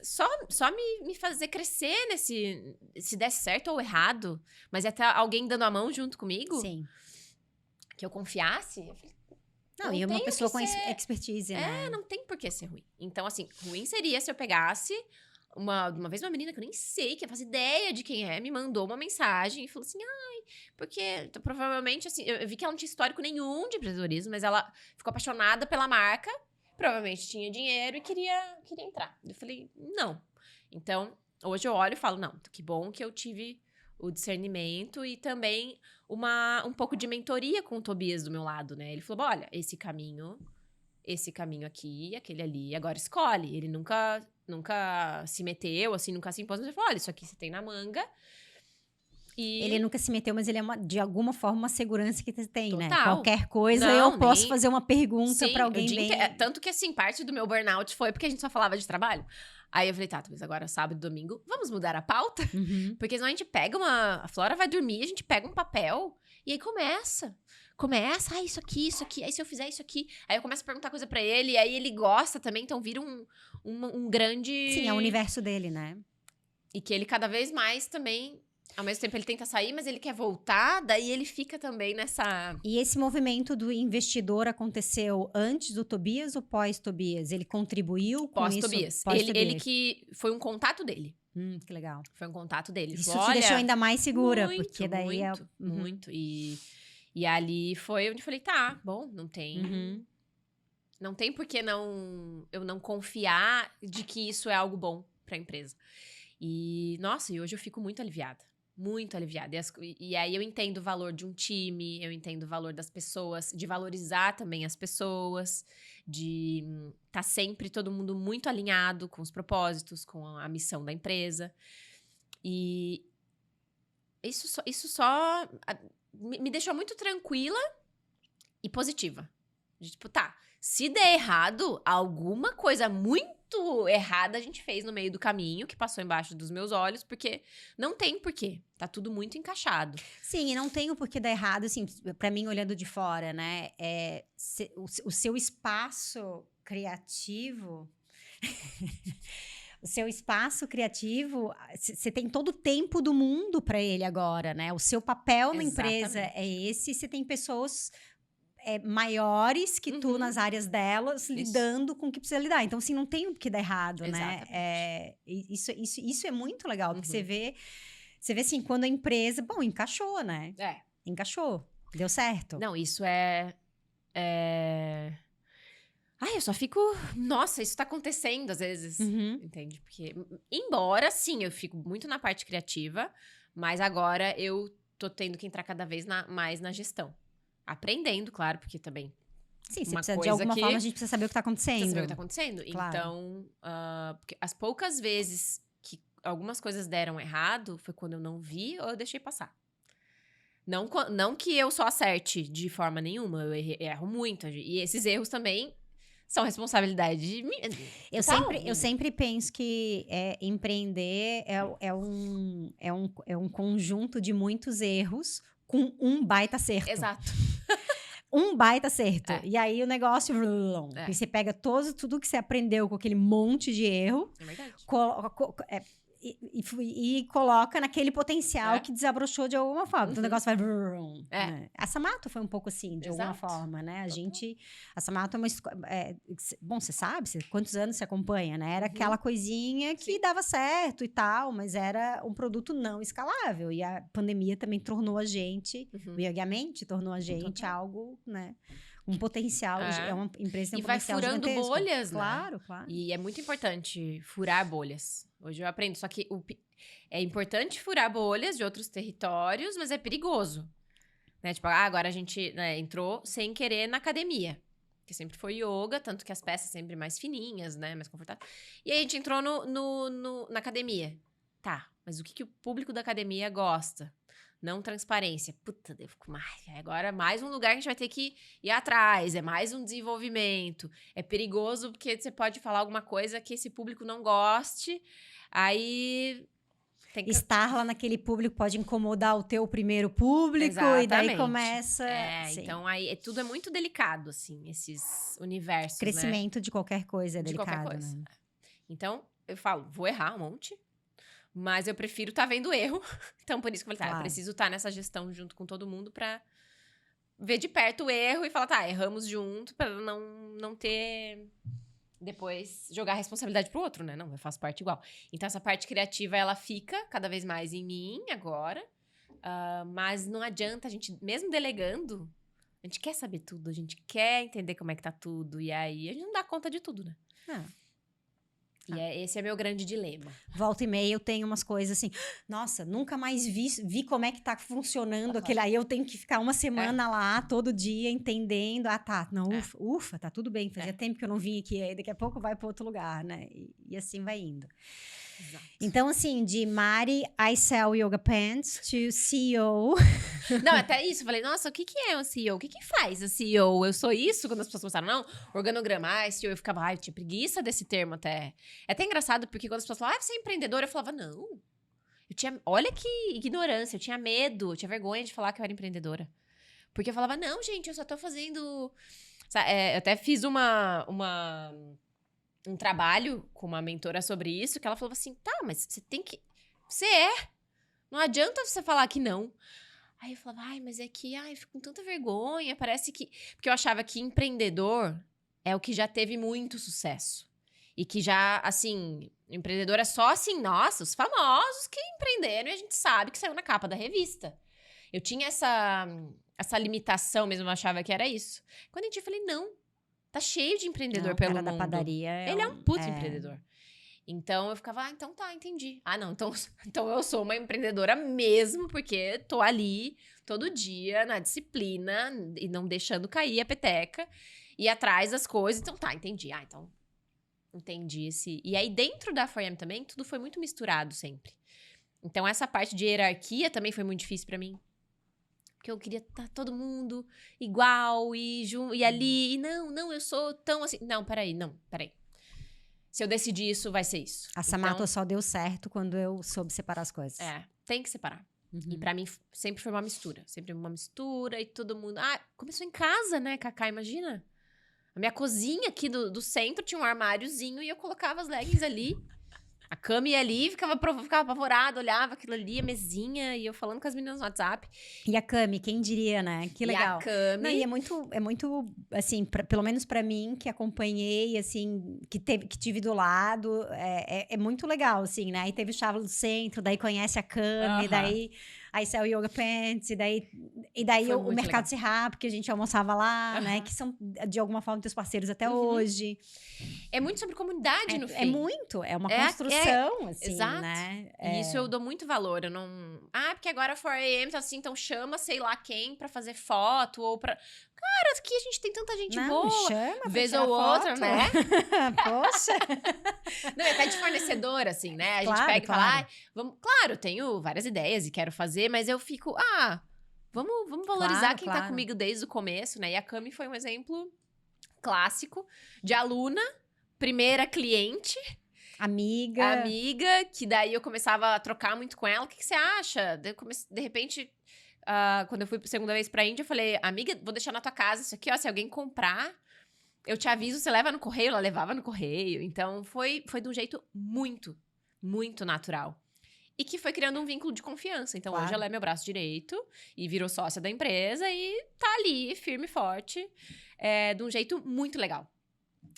Só me fazer crescer se desse certo ou errado, mas até alguém dando a mão junto comigo. Sim. Que eu confiasse. Eu falei, não, e uma pessoa com expertise, né? Não tem por que ser ruim. Então, assim, ruim seria se eu pegasse uma vez uma menina que eu nem sei, que eu faço ideia de quem é, me mandou uma mensagem e falou assim, porque então, provavelmente, assim, eu vi que ela não tinha histórico nenhum de empreendedorismo, mas ela ficou apaixonada pela marca, provavelmente tinha dinheiro e queria entrar. Eu falei, não. Então, hoje eu olho e falo, não, que bom que eu tive o discernimento e também um pouco de mentoria com o Tobias do meu lado, né? Ele falou, olha, esse caminho aqui, aquele ali, agora escolhe. Ele nunca se meteu, assim, nunca se impôs, mas ele falou, olha, isso aqui você tem na manga. E... Ele nunca se meteu, mas ele é, de alguma forma, uma segurança que você tem, total, né? Qualquer coisa, eu posso fazer uma pergunta pra alguém bem... Tanto que, assim, parte do meu burnout foi porque a gente só falava de trabalho. Aí eu falei, tá, mas agora sábado e domingo, vamos mudar a pauta? Porque senão a gente pega a Flora vai dormir, a gente pega um papel e aí começa, isso aqui, aí se eu fizer isso aqui, aí eu começo a perguntar coisa pra ele, e aí ele gosta também, então vira um grande... Sim, é o universo dele, né? E que ele cada vez mais também... Ao mesmo tempo ele tenta sair, mas ele quer voltar, daí ele fica também nessa... E esse movimento do investidor aconteceu antes do Tobias ou pós-Tobias? Ele contribuiu com isso? Pós-Tobias. Ele que... Foi um contato dele. Que legal. Foi um contato dele. Isso falou, te deixou ainda mais segura, muito, porque daí... Muito. E ali foi onde eu falei, tá, bom, não tem... Não tem por que eu não confiar de que isso é algo bom pra empresa. E, nossa, e hoje eu fico muito aliviada. Muito aliviada. E aí eu entendo o valor de um time, eu entendo o valor das pessoas, de valorizar também as pessoas, de estar sempre todo mundo muito alinhado com os propósitos, com a missão da empresa. E isso só me deixou muito tranquila e positiva. De, tipo, tá, se der errado, alguma coisa muito errada a gente fez no meio do caminho, que passou embaixo dos meus olhos, porque não tem porquê. Tá tudo muito encaixado. Sim, e não tem o porquê dar errado, assim, pra mim, olhando de fora, né? O seu espaço criativo... O seu espaço criativo, você tem todo o tempo do mundo para ele agora, né? O seu papel na empresa é esse, você tem pessoas... maiores que tu nas áreas delas, lidando com o que precisa lidar. Então, assim, não tem o que dar errado, né? Isso é muito legal, porque você vê assim, quando a empresa, encaixou, né? Encaixou, deu certo. Não, isso é Eu só fico... Nossa, isso tá acontecendo às vezes. Uhum. Entende? Porque, embora, sim, eu fico muito na parte criativa, mas agora eu tô tendo que entrar cada vez mais na gestão. Aprendendo, claro, porque também... Sim, você uma precisa, de coisa alguma que- forma, a gente precisa saber o que tá acontecendo. Precisa saber o que tá acontecendo. Claro. Então, porque as poucas vezes que algumas coisas deram errado, foi quando eu não vi ou eu deixei passar. Não que eu só acerte de forma nenhuma, eu erro muito. E esses erros também são responsabilidade de mim. Eu sempre penso que empreender é um conjunto de muitos erros com um baita acerto. Exato. Um baita acerto. É. E aí o negócio... É. E você pega tudo que você aprendeu com aquele monte de erro... É verdade. E coloca naquele potencial que desabrochou de alguma forma. Então o negócio vai... né? A Samato foi um pouco assim, de alguma forma, né? A Samato é uma... bom, você sabe quantos anos você acompanha, né? Era aquela coisinha que dava certo e tal, mas era um produto não escalável. E a pandemia também tornou a gente... O Yogiamente tornou a gente algo, né? Um potencial, é uma empresa que tem um potencial gigantesco. E vai furando bolhas, claro, né? Claro. E é muito importante furar bolhas. Hoje eu aprendo, só que é importante furar bolhas de outros territórios, mas é perigoso. Né? Tipo, agora a gente entrou sem querer na academia, que sempre foi yoga, tanto que as peças sempre mais fininhas, né? Mais confortáveis. E aí a gente entrou na academia. Tá, mas o que o público da academia gosta? Não transparência. Puta, eu fico agora mais um lugar que a gente vai ter que ir atrás. É mais um desenvolvimento. É perigoso porque você pode falar alguma coisa que esse público não goste. Aí... Estar lá naquele público pode incomodar o teu primeiro público. Exatamente. E daí começa... Então aí tudo é muito delicado, assim, esses universos, crescimento de qualquer coisa é delicado, qualquer coisa. Né? Então, eu falo, vou errar um monte. Mas eu prefiro estar vendo erro. Então, por isso que eu falei, eu preciso estar nessa gestão junto com todo mundo pra ver de perto o erro e falar, erramos junto, pra não ter... Depois, jogar a responsabilidade pro outro, né? Não, eu faço parte igual. Então, essa parte criativa, ela fica cada vez mais em mim agora. Mas não adianta, a gente, mesmo delegando, a gente quer saber tudo, a gente quer entender como é que tá tudo. E aí, a gente não dá conta de tudo, né? E esse é meu grande dilema. Volta e meia eu tenho umas coisas assim, nossa, nunca mais vi como é que tá funcionando aquele. Aí eu tenho que ficar uma semana lá, todo dia, entendendo. Ufa, tá tudo bem. Fazia tempo que eu não vim aqui, aí daqui a pouco vai para outro lugar, né? E assim vai indo. Exato. Então, assim, de Mari, I sell yoga pants, to CEO. Não, até isso. Eu falei, nossa, o que é um CEO? O que faz a CEO? Eu sou isso? Quando as pessoas começaram, não, organograma, CEO. Eu ficava, eu tinha preguiça desse termo até. É até engraçado, porque quando as pessoas falavam, você é empreendedora? Eu falava, não. Olha que ignorância, eu tinha medo, eu tinha vergonha de falar que eu era empreendedora. Porque eu falava, não, gente, eu só tô fazendo... eu até fiz um trabalho com uma mentora sobre isso, que ela falou assim, tá, mas você tem que... Você não adianta você falar que não. Aí eu falava, mas é que, eu fico com tanta vergonha, parece que... Porque eu achava que empreendedor é o que já teve muito sucesso. E que já, assim, empreendedor é só assim, nossa, os famosos que empreenderam e a gente sabe que saiu na capa da revista. Eu tinha essa limitação mesmo, eu achava que era isso. Quando eu falei, não, tá cheio de empreendedor pelo mundo. O cara da padaria ele é um puto empreendedor. Então, eu ficava, então tá, entendi. Não, então eu sou uma empreendedora mesmo, porque tô ali todo dia, na disciplina, e não deixando cair a peteca, e atrás das coisas. Então tá, entendi. Então, entendi esse... E aí, dentro da 4am também, tudo foi muito misturado sempre. Então, essa parte de hierarquia também foi muito difícil pra mim. Porque eu queria estar todo mundo igual, e ali, e não, eu sou tão assim... Não, peraí. Se eu decidir isso, vai ser isso. A Samato só deu certo quando eu soube separar as coisas. Tem que separar. E pra mim, sempre foi uma mistura. Sempre uma mistura e todo mundo... começou em casa, né, Cacá? Imagina. A minha cozinha aqui do centro tinha um armáriozinho e eu colocava as leggings ali. A cama ia ali, ficava apavorada, olhava aquilo ali, a mesinha, e eu falando com as meninas no WhatsApp. E a Cami, quem diria, né? Que legal. E a Cami... Não, e é muito assim, pelo menos pra mim, que acompanhei, assim, que tive do lado, é muito legal, assim, né? Aí teve o Chávalo do Centro, daí conhece a Cami, daí saiu Yoga Pants, e daí E daí Foi o muito Mercado legal. Serra, porque a gente almoçava lá, né? Aham. Que são, de alguma forma, teus parceiros até Uhum. hoje. É muito sobre comunidade, no É fim. muito, é uma É, construção, assim, exato. né? E isso eu dou muito valor. Eu não. Ah, porque agora a 4AM tá assim, então chama sei lá quem pra fazer foto ou pra. Cara, aqui a gente tem tanta gente Não, me boa. chama pra Vez tirar ou outra, foto. né? Poxa. Não, é até de fornecedor, assim, né? A gente Claro, pega e fala, claro. ah, vamos. Claro, eu tenho várias ideias e quero fazer, mas eu fico, vamos valorizar Claro, quem tá claro. comigo desde o começo, né? E a Cami foi um exemplo clássico de aluna, primeira cliente. Amiga. Amiga, que daí eu começava a trocar muito com ela. O que, que você acha? De repente, quando eu fui segunda vez pra Índia, eu falei, amiga, vou deixar na tua casa isso aqui, ó. Se alguém comprar, eu te aviso, você leva no correio. Ela levava no correio. Então, foi de um jeito muito, muito natural. E que foi criando um vínculo de confiança. Então, Claro. hoje ela é meu braço direito e virou sócia da empresa e tá ali, firme e forte, de um jeito muito legal.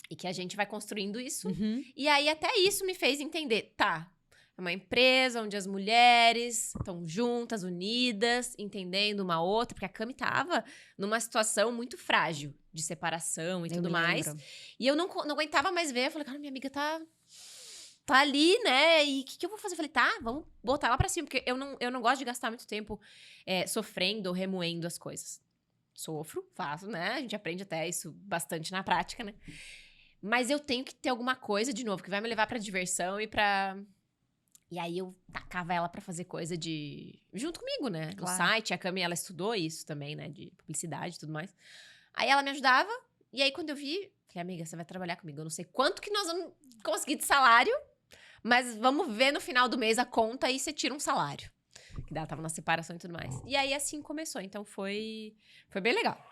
E que a gente vai construindo isso. Uhum. E aí, até isso me fez entender, tá, é uma empresa onde as mulheres estão juntas, unidas, entendendo uma outra, porque a Cami tava numa situação muito frágil de separação e Eu tudo me mais. lembro. E eu não aguentava mais ver. Eu falei, cara, minha amiga tá ali, né? E o que eu vou fazer? Eu falei, tá, vamos botar ela pra cima, porque eu não gosto de gastar muito tempo sofrendo ou remoendo as coisas. Sofro, faço, né? A gente aprende até isso bastante na prática, né? Mas eu tenho que ter alguma coisa, de novo, que vai me levar pra diversão e pra... E aí eu tacava ela pra fazer coisa junto comigo, né? No Claro. site, a Cami, ela estudou isso também, né? De publicidade e tudo mais. Aí ela me ajudava, e aí quando eu vi... Falei, amiga, você vai trabalhar comigo. Eu não sei quanto que nós vamos conseguir de salário, mas vamos ver no final do mês a conta e você tira um salário. Que daí ela tava na separação e tudo mais. E aí assim começou, então foi bem legal.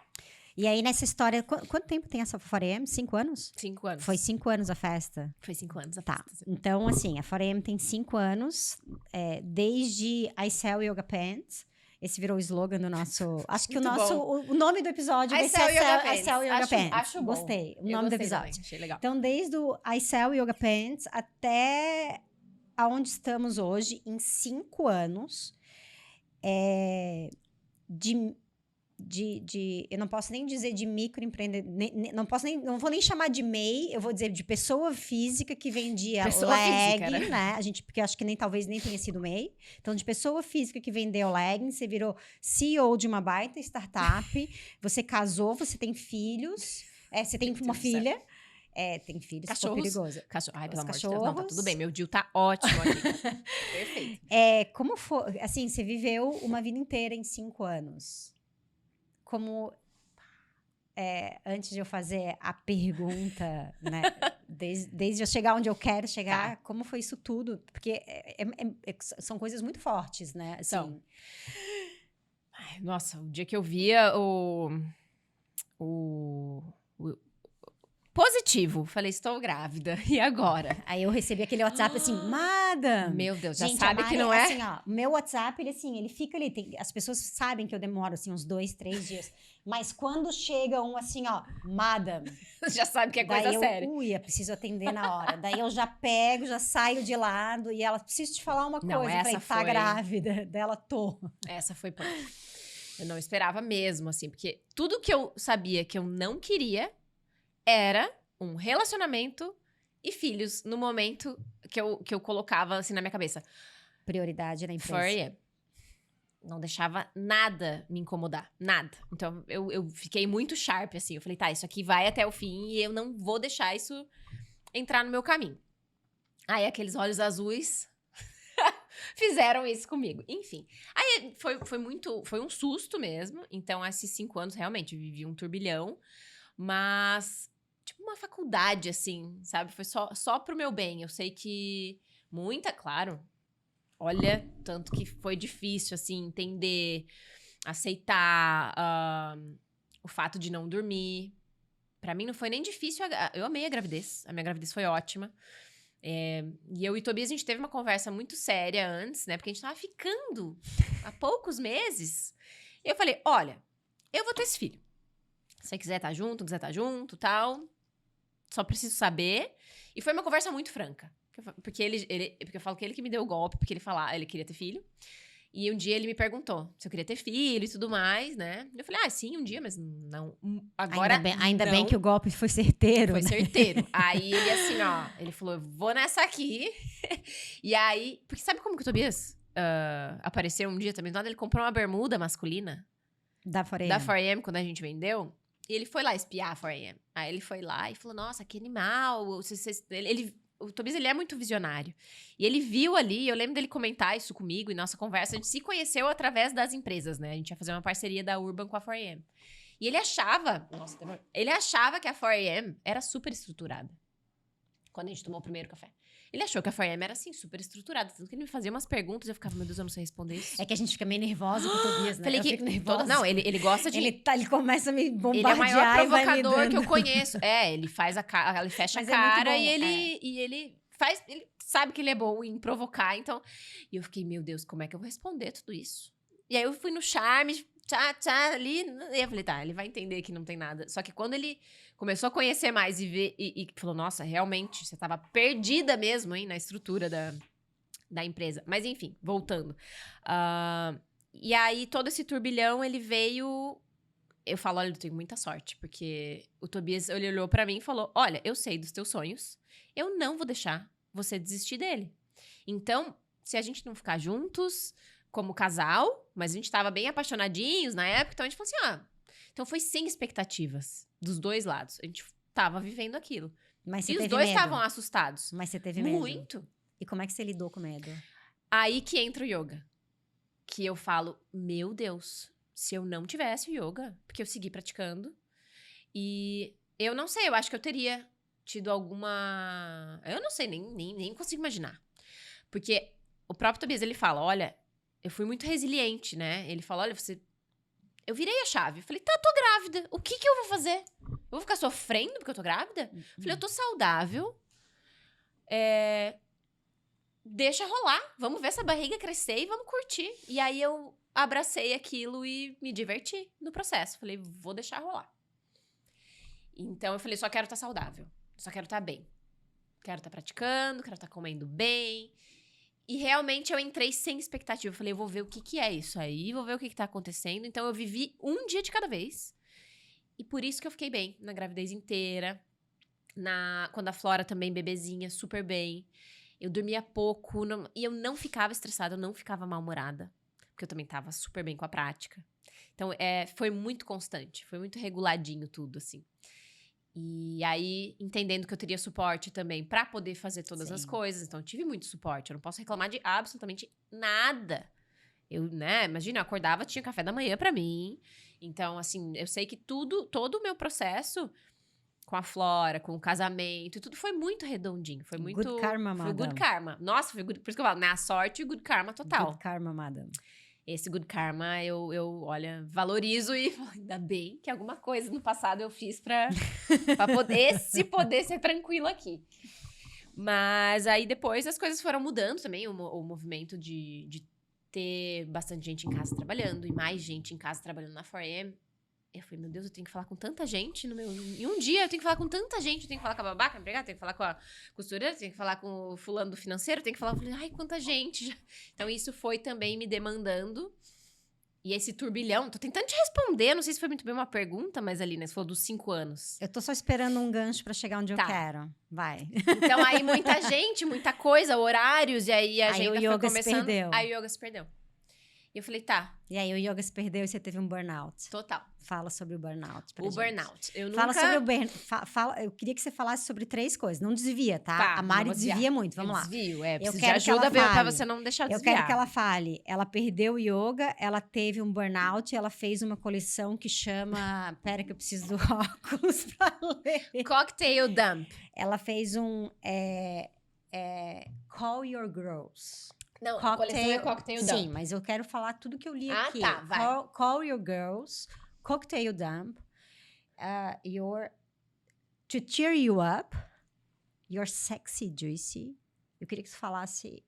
E aí, nessa história, quanto tempo tem essa 4AM? 5 anos? 5 anos. Foi 5 anos a festa. Foi 5 anos a Tá. festa. Então, assim, a 4AM tem 5 anos, desde I Sell Yoga Pants. Esse virou o slogan do nosso... Acho que Muito o nome do episódio vai ser I Sell Yoga Pants. Acho bom. Gostei. O Eu nome do gostei episódio. também, achei legal. Então, desde o I Sell Yoga Pants até aonde estamos hoje, em 5 anos, eu não posso nem dizer de microempreendedor, não vou nem chamar de MEI, eu vou dizer de pessoa física que vendia Pessoa física, legging, né? Porque eu acho que talvez nem tenha sido MEI. Então, de pessoa física que vendeu legging, você virou CEO de uma baita startup, você casou, você tem filhos, você tem uma filha. Tem filhos, ficou Cachorros. perigoso. Ai, pelo amor de Deus. Cachorros. Não, tá tudo bem. Meu Dil tá ótimo aqui. Perfeito. Como foi? Assim, você viveu uma vida inteira em 5 anos. Como... antes de eu fazer a pergunta, né? Desde eu chegar onde eu quero chegar, Tá. como foi isso tudo? Porque são coisas muito fortes, né? Assim, São. Ai, nossa, o dia que eu via o positivo, falei, estou grávida. E agora? Aí eu recebi aquele WhatsApp assim, Madam! Meu Deus, já Gente, sabe que não é? Assim, ó, meu WhatsApp, ele fica ali. As pessoas sabem que eu demoro, assim, uns 2, 3 dias. Mas quando chega um assim, ó, Madam... Já sabe que é coisa séria. Eu preciso atender na hora. Daí eu já pego, já saio de lado. E ela, preciso te falar uma coisa. Não, Eu falei, essa tá foi... grávida. Dela, tô. Essa foi... Eu não esperava mesmo, assim. Porque tudo que eu sabia que eu não queria era um relacionamento e filhos no momento que eu colocava, assim, na minha cabeça. Prioridade na empresa. 4AM. Não deixava nada me incomodar. Nada. Então, eu fiquei muito sharp, assim. Eu falei, tá, isso aqui vai até o fim e eu não vou deixar isso entrar no meu caminho. Aí, aqueles olhos azuis fizeram isso comigo. Enfim. Aí, foi um susto mesmo. Então, esses 5 anos, realmente, eu vivi um turbilhão. Mas, tipo, uma faculdade, assim, sabe? Foi só pro meu bem. Eu sei que claro... Olha, tanto que foi difícil, assim, entender, aceitar o fato de não dormir. Pra mim, não foi nem difícil. Eu amei a gravidez. A minha gravidez foi ótima. E eu e Tobias, a gente teve uma conversa muito séria antes, né? Porque a gente tava ficando há poucos meses. E eu falei, olha, eu vou ter esse filho. Se você quiser estar junto, tal. Só preciso saber. E foi uma conversa muito franca. Porque eu falo que ele que me deu o golpe, porque ele queria ter filho. E um dia ele me perguntou se eu queria ter filho e tudo mais, né? Eu falei, sim, um dia, mas não. Agora. Ainda não. bem que o golpe foi certeiro. Foi né? certeiro. Aí ele assim, ele falou, eu vou nessa aqui. E aí, porque sabe como que o Tobias apareceu um dia também? Ele comprou uma bermuda masculina. Da 4AM. Da 4AM, quando a gente vendeu. E ele foi lá espiar a 4AM. Aí ele foi lá e falou, nossa, que animal. O Tobias, ele é muito visionário. E ele viu ali, eu lembro dele comentar isso comigo em nossa conversa. A gente se conheceu através das empresas, né? A gente ia fazer uma parceria da Urban com a 4AM. E ele achava que a 4AM era super estruturada. Quando a gente tomou o primeiro café. Ele achou que a 4AM era, assim, super estruturada. Tanto que ele me fazia umas perguntas e eu ficava, meu Deus, eu não sei responder isso. É que a gente fica meio nervosa com o Tobias, né? Falei que, eu fico nervosa. não, ele gosta de... Ele começa a me bombardear. Ele é o maior provocador que eu dando. conheço. Ele faz a cara, ele fecha Mas a cara é muito bom, e ele faz... Ele sabe que ele é bom em provocar, então... E eu fiquei, meu Deus, como é que eu vou responder tudo isso? E aí eu fui no charme, ali... E eu falei, tá, ele vai entender que não tem nada. Só que quando ele começou a conhecer mais e ver... E falou, nossa, realmente, você tava perdida mesmo, hein? Na estrutura da empresa. Mas enfim, voltando. E aí, todo esse turbilhão, ele veio... Eu falo, olha, eu tenho muita sorte. Porque o Tobias, ele olhou pra mim e falou, olha, eu sei dos teus sonhos. Eu não vou deixar você desistir dele. Então, se a gente não ficar juntos como casal, mas a gente tava bem apaixonadinhos na época, então a gente falou assim, então foi sem expectativas dos dois lados. A gente tava vivendo aquilo. Mas você e os teve dois medo? estavam assustados. Mas você teve medo? Muito. E como é que você lidou com medo? Aí que entra o yoga. Que eu falo, meu Deus, se eu não tivesse o yoga, porque eu segui praticando, e eu não sei, eu acho que eu teria tido alguma... Eu não sei, nem consigo imaginar. Porque o próprio Tobias, ele fala, olha, eu fui muito resiliente, né? Ele fala, olha, eu virei a chave. Eu falei, tá, tô grávida. O que eu vou fazer? Eu vou ficar sofrendo porque eu tô grávida? Eu falei, eu tô saudável. Deixa rolar. Vamos ver essa barriga crescer e vamos curtir. E aí eu abracei aquilo e me diverti no processo. Falei, vou deixar rolar. Então eu falei, só quero estar saudável. Só quero estar bem. Quero estar praticando, quero estar comendo bem. E realmente eu entrei sem expectativa. Eu falei, eu vou ver o que é isso aí, vou ver o que tá acontecendo. Então eu vivi um dia de cada vez. E por isso que eu fiquei bem na gravidez inteira. Quando a Flora também, bebezinha, super bem. Eu dormia pouco e eu não ficava estressada, eu não ficava mal-humorada. Porque eu também tava super bem com a prática. Então foi muito constante, foi muito reguladinho tudo, assim. E aí, entendendo que eu teria suporte também pra poder fazer todas as coisas. Então, eu tive muito suporte. Eu não posso reclamar de absolutamente nada. Imagina, eu acordava, tinha café da manhã pra mim. Então, assim, eu sei que todo o meu processo com a Flora, com o casamento, tudo foi muito redondinho. Foi muito... Good karma, foi madam. good karma. Nossa, foi good... Por isso que eu falo, na sorte e good karma total. Good karma, madam. Esse good karma, eu olha, valorizo e ainda bem que alguma coisa no passado eu fiz pra poder ser tranquilo aqui. Mas aí depois as coisas foram mudando também, o movimento de ter bastante gente em casa trabalhando e mais gente em casa trabalhando na 4AM. Eu falei, meu Deus, eu tenho que falar com tanta gente em um dia, eu tenho que falar com tanta gente, eu tenho que falar com a babá, com a empregada, eu tenho que falar com a costureira, eu tenho que falar com o fulano do financeiro, eu tenho que falar, eu falei, ai, quanta gente. Então isso foi também me demandando. E esse turbilhão, tô tentando te responder, não sei se foi muito bem uma pergunta, mas ali, né, você falou dos 5 anos. Eu tô só esperando um gancho pra chegar onde Tá. eu quero. Vai. Então aí muita gente, muita coisa, horários, e aí a agenda o foi yoga se começando. perdeu. Aí o yoga se perdeu. E eu falei, tá. E aí o yoga se perdeu e você teve um burnout. Total. Fala sobre o burnout pra O gente. burnout. Eu Fala nunca... sobre o burnout. Eu queria que você falasse sobre 3 coisas. Não desvia, tá? Tá, A Mari não vou desviar. desvia muito. Vamos lá. Desvio, Eu preciso de quero que ela ajuda pra fale. você não deixar Eu desviar. quero que ela fale. Ela perdeu o yoga, ela teve um burnout, ela fez uma coleção que chama... Pera que eu preciso do óculos pra ler. Cocktail dump. Ela fez um... Call Your Girls. Não, a coleção é cocktail dump. Sim, mas eu quero falar tudo que eu li aqui. Tá, vai. Call Your Girls, Cocktail Dump, To Cheer You Up, You're Sexy Juicy. Eu queria que tu falasse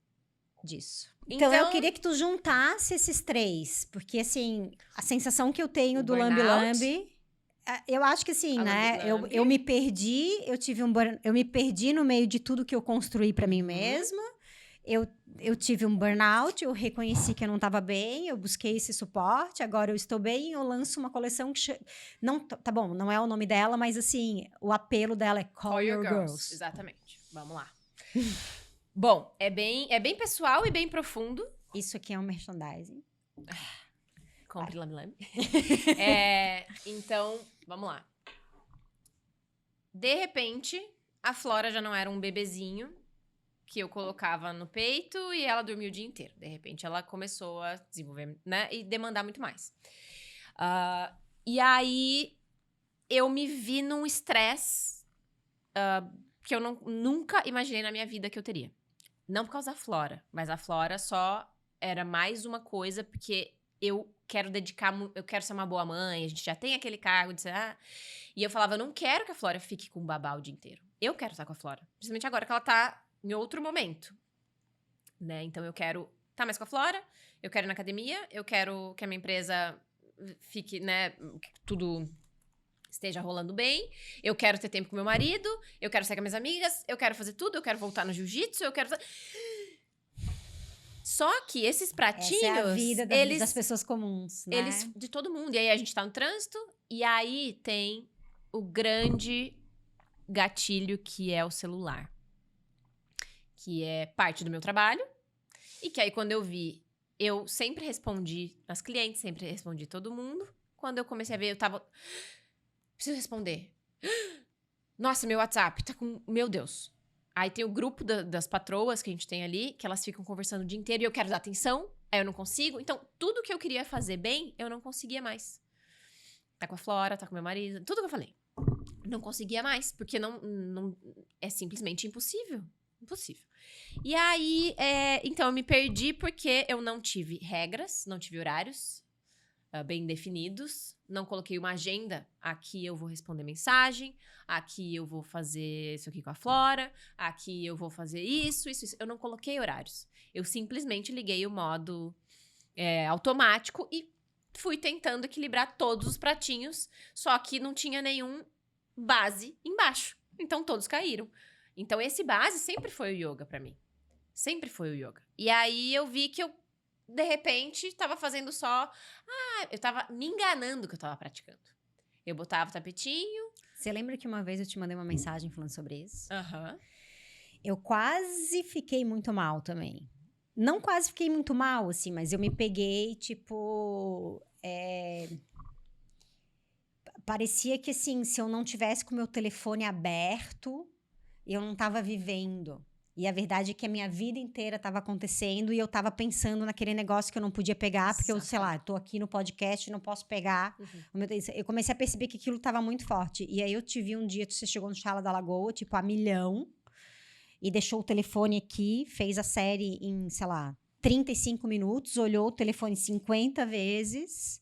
disso. Então, eu queria que tu juntasse esses 3, porque, assim, a sensação que eu tenho do Lambi Lambi... Eu acho que assim, né? Eu me perdi, eu me perdi no meio de tudo que eu construí pra mim mesma. Eu tive um burnout, eu reconheci que eu não estava bem, eu busquei esse suporte, agora eu estou bem, eu lanço uma coleção que... Não, tá bom, não é o nome dela, mas assim, o apelo dela é Call Your Girls. Exatamente. Vamos lá. Bom, é bem pessoal e bem profundo. Isso aqui é um merchandising. Compre Lame. Então, vamos lá. De repente, a Flora já não era um bebezinho que eu colocava no peito e ela dormia o dia inteiro. De repente, ela começou a desenvolver, né? E demandar muito mais. E aí, eu me vi num estresse que eu nunca imaginei na minha vida que eu teria. Não por causa da Flora, mas a Flora só era mais uma coisa porque eu quero eu quero ser uma boa mãe, a gente já tem aquele cargo de ser... E eu falava, eu não quero que a Flora fique com o babá o dia inteiro. Eu quero estar com a Flora. Principalmente agora que ela tá em outro momento, né? Então, eu quero estar mais com a Flora, eu quero ir na academia, eu quero que a minha empresa fique, né? Que tudo esteja rolando bem, eu quero ter tempo com meu marido, eu quero sair com minhas amigas, eu quero fazer tudo, eu quero voltar no jiu-jitsu, eu quero... Só que esses pratinhos... Essa é a vida das pessoas comuns, né? De todo mundo. E aí, a gente tá no trânsito, e aí tem o grande gatilho que é o celular. Que é parte do meu trabalho. E que aí, quando eu vi, eu sempre respondi as clientes, sempre respondi todo mundo. Quando eu comecei a ver, eu tava... Preciso responder. Nossa, meu WhatsApp tá com... Meu Deus. Aí tem o grupo das patroas que a gente tem ali, que elas ficam conversando o dia inteiro e eu quero dar atenção, aí eu não consigo. Então, tudo que eu queria fazer bem, eu não conseguia mais. Tá com a Flora, tá com meu marido, tudo que eu falei. Não conseguia mais, porque não é simplesmente impossível. Impossível. E aí, então eu me perdi porque eu não tive regras, não tive horários bem definidos. Não coloquei uma agenda. Aqui eu vou responder mensagem. Aqui eu vou fazer isso aqui com a Flora. Aqui eu vou fazer isso. Eu não coloquei horários. Eu simplesmente liguei o modo automático e fui tentando equilibrar todos os pratinhos. Só que não tinha nenhum base embaixo. Então todos caíram. Então esse base sempre foi o yoga pra mim. Sempre foi o yoga. E aí eu vi que eu de repente, tava fazendo só... eu tava me enganando que eu tava praticando. Eu botava o tapetinho... Você lembra que uma vez eu te mandei uma mensagem falando sobre isso? Aham. Eu quase fiquei muito mal também. Não quase fiquei muito mal, assim, mas eu me peguei, tipo... Parecia que, assim, se eu não tivesse com o meu telefone aberto, eu não tava vivendo. E a verdade é que a minha vida inteira estava acontecendo e eu estava pensando naquele negócio que eu não podia pegar, porque eu, sei lá, tô aqui no podcast e não posso pegar. Uhum. Eu comecei a perceber que aquilo estava muito forte. E aí eu te vi um dia, você chegou no Chala da Lagoa, tipo, a milhão, e deixou o telefone aqui, fez a série em, sei lá, 35 minutos, olhou o telefone 50 vezes,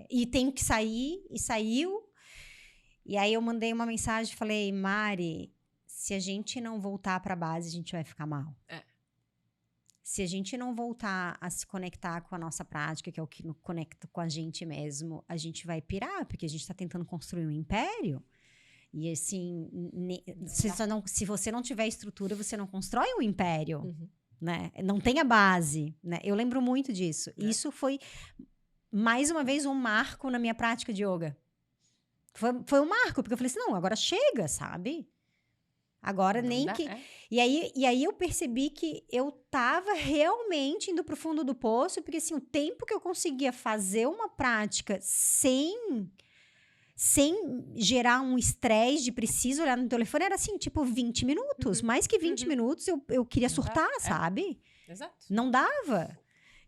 e tem que sair, e saiu. E aí eu mandei uma mensagem e falei, Mari... Se a gente não voltar para a base, a gente vai ficar mal. Se a gente não voltar a se conectar com a nossa prática, que é o que nos conecta com a gente mesmo, a gente vai pirar, porque a gente está tentando construir um império. E assim, se você não tiver estrutura, você não constrói um império. Uhum. Né? Não tem a base. Né? Eu lembro muito disso. Isso foi, mais uma vez, um marco na minha prática de yoga. Foi um marco, porque eu falei assim, não, agora chega, sabe? Agora não nem dá, que... E aí eu percebi que eu tava realmente indo pro fundo do poço, porque assim, o tempo que eu conseguia fazer uma prática sem gerar um estresse de preciso olhar no telefone, era assim, tipo 20 minutos. Uhum. Mais que 20 minutos eu queria surtar, sabe? Exato. Não dava.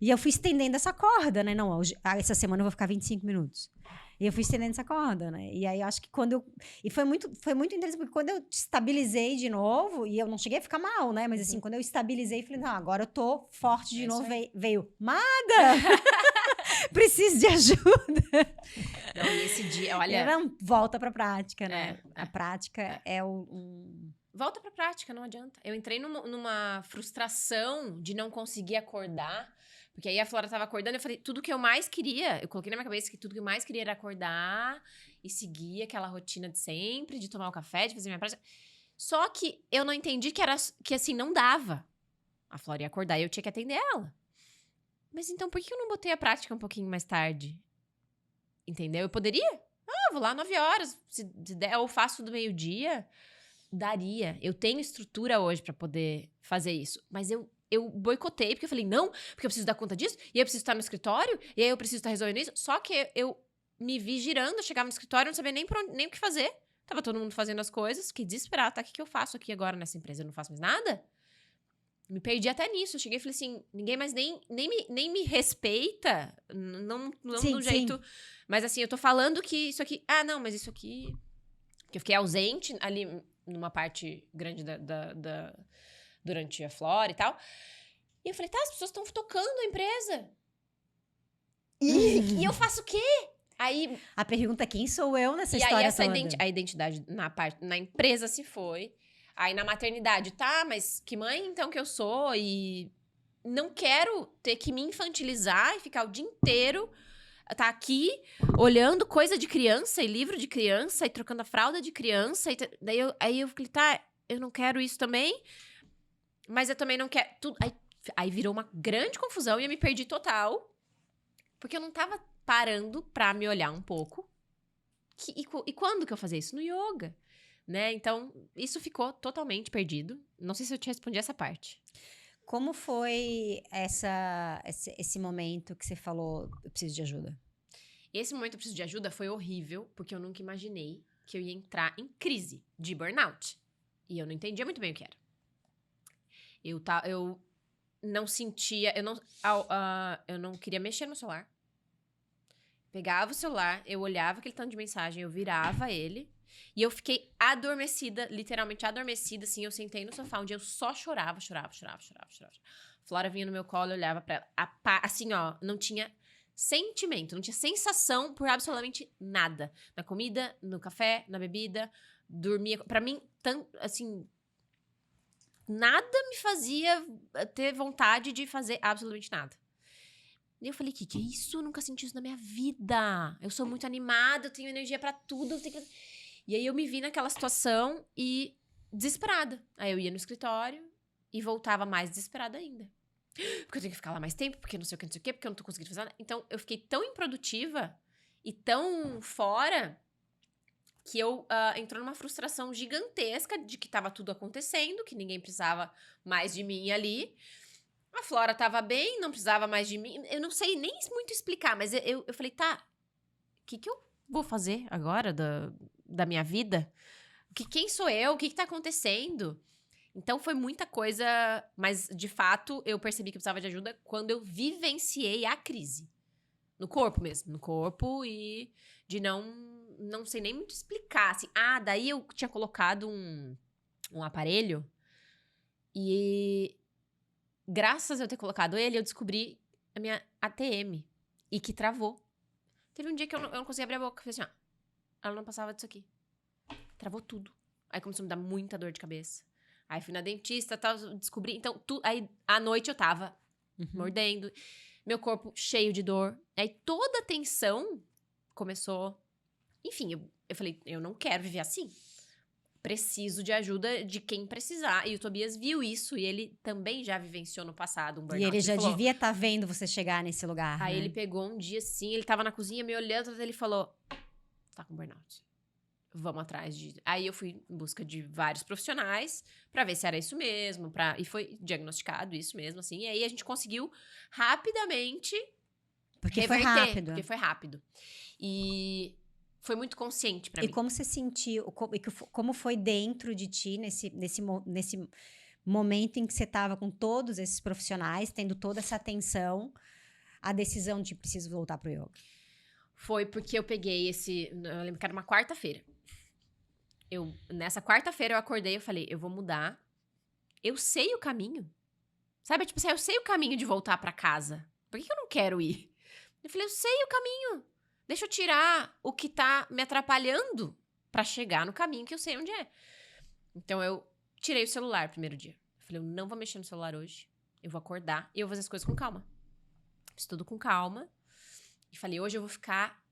E eu fui estendendo essa corda, né? Não, essa semana eu vou ficar 25 minutos. E eu fui estendendo essa corda, né? E aí, acho que quando eu... E foi muito interessante, porque quando eu estabilizei de novo, e eu não cheguei a ficar mal, né? Mas assim, quando eu estabilizei, falei, não, agora eu tô forte de novo. Veio, Mada! Preciso de ajuda! Não, e esse dia, olha... Volta pra prática, né? A prática é Volta pra prática, não adianta. Eu entrei numa frustração de não conseguir acordar... Porque aí a Flora tava acordando, eu falei, tudo que eu mais queria, eu coloquei na minha cabeça que tudo que eu mais queria era acordar e seguir aquela rotina de sempre, de tomar o café, de fazer minha prática. Só que eu não entendi que assim, não dava. A Flora ia acordar e eu tinha que atender ela. Mas então, por que eu não botei a prática um pouquinho mais tarde? Entendeu? Eu poderia? Vou lá 9 horas, se der, ou faço do meio-dia. Daria. Eu tenho estrutura hoje pra poder fazer isso. Mas eu boicotei, porque eu falei, não, porque eu preciso dar conta disso, e aí eu preciso estar no escritório, e aí eu preciso estar resolvendo isso. Só que eu me vi girando, eu chegava no escritório, não sabia nem o que fazer. Tava todo mundo fazendo as coisas, fiquei desesperada. Tá, o que eu faço aqui agora nessa empresa? Eu não faço mais nada? Me perdi até nisso. Eu cheguei e falei assim, ninguém mais nem me respeita. Não Sim, do jeito... sim. Mas assim, eu tô falando que isso aqui... Ah, não, mas isso aqui... Que eu fiquei ausente ali numa parte grande durante a Flora e tal. E eu falei, tá, as pessoas estão tocando a empresa. E eu faço o quê? Aí... A pergunta é quem sou eu nessa E história aí essa toda? a identidade na empresa se foi. Aí na maternidade, tá, mas que mãe então que eu sou? E não quero ter que me infantilizar e ficar o dia inteiro tá aqui olhando coisa de criança e livro de criança e trocando a fralda de criança. Aí eu falei, tá, eu não quero isso também, mas eu também não quero... Tudo. Aí virou uma grande confusão e eu me perdi total, porque eu não tava parando pra me olhar um pouco. E quando que eu fazia isso? No yoga, né? Então, isso ficou totalmente perdido. Não sei se eu te respondi essa parte. Como foi esse momento que você falou, eu preciso de ajuda? Esse momento eu preciso de ajuda foi horrível, porque eu nunca imaginei que eu ia entrar em crise de burnout. E eu não entendia muito bem o que era. Eu não sentia... Eu não queria mexer no celular. Pegava o celular, eu olhava aquele tanto de mensagem, eu virava ele... E eu fiquei adormecida, literalmente adormecida, assim. Eu sentei no sofá, um dia eu só chorava. Flora vinha no meu colo, eu olhava pra ela. Assim, ó, não tinha sentimento, não tinha sensação por absolutamente nada. Na comida, no café, na bebida, dormia. Pra mim, assim, nada me fazia ter vontade de fazer absolutamente nada. E eu falei, que é isso? Eu nunca senti isso na minha vida. Eu sou muito animada, eu tenho energia pra tudo, eu tenho que... E aí eu me vi naquela situação e desesperada. Aí eu ia no escritório e voltava mais desesperada ainda. Porque eu tenho que ficar lá mais tempo, porque não sei o que, porque eu não tô conseguindo fazer nada. Então eu fiquei tão improdutiva e tão fora que eu entrou numa frustração gigantesca de que tava tudo acontecendo, que ninguém precisava mais de mim ali. A Flora tava bem, não precisava mais de mim. Eu não sei nem muito explicar, mas eu falei, tá, o que eu vou fazer agora da minha vida? Quem sou eu? O que tá acontecendo? Então foi muita coisa, mas de fato eu percebi que eu precisava de ajuda quando eu vivenciei a crise. No corpo mesmo, no corpo, e de não sei nem muito explicar, assim. Daí eu tinha colocado um aparelho e graças a eu ter colocado ele, eu descobri a minha ATM e que travou. Teve um dia que eu não conseguia abrir a boca, eu falei assim, ela não passava disso aqui. Travou tudo. Aí começou a me dar muita dor de cabeça. Aí fui na dentista, tal, descobri. Então, aí à noite eu tava mordendo. Meu corpo cheio de dor. Aí toda a tensão começou... Enfim, eu falei, eu não quero viver assim. Preciso de ajuda de quem precisar. E o Tobias viu isso e ele também já vivenciou no passado um burnout. E ele já falou, devia estar vendo você chegar nesse lugar, Aí né? ele pegou um dia assim, ele tava na cozinha me olhando, ele falou, tá com burnout. Vamos atrás de... Aí eu fui em busca de vários profissionais pra ver se era isso mesmo. E foi diagnosticado isso mesmo, assim. E aí a gente conseguiu rapidamente Porque reverter. foi rápido. Porque foi rápido. E foi muito consciente pra mim. E como você sentiu, como foi dentro de ti nesse momento em que você estava com todos esses profissionais, tendo toda essa atenção, a decisão de preciso voltar pro yoga? Foi porque eu peguei eu lembro que era uma quarta-feira. Nessa quarta-feira eu acordei e falei, eu vou mudar. Eu sei o caminho. Sabe, tipo assim, eu sei o caminho de voltar pra casa. Por que eu não quero ir? Eu falei, eu sei o caminho. Deixa eu tirar o que tá me atrapalhando pra chegar no caminho que eu sei onde é. Então eu tirei o celular no primeiro dia. Eu falei, eu não vou mexer no celular hoje. Eu vou acordar e eu vou fazer as coisas com calma. Fiz tudo com calma. E falei, hoje eu vou ficar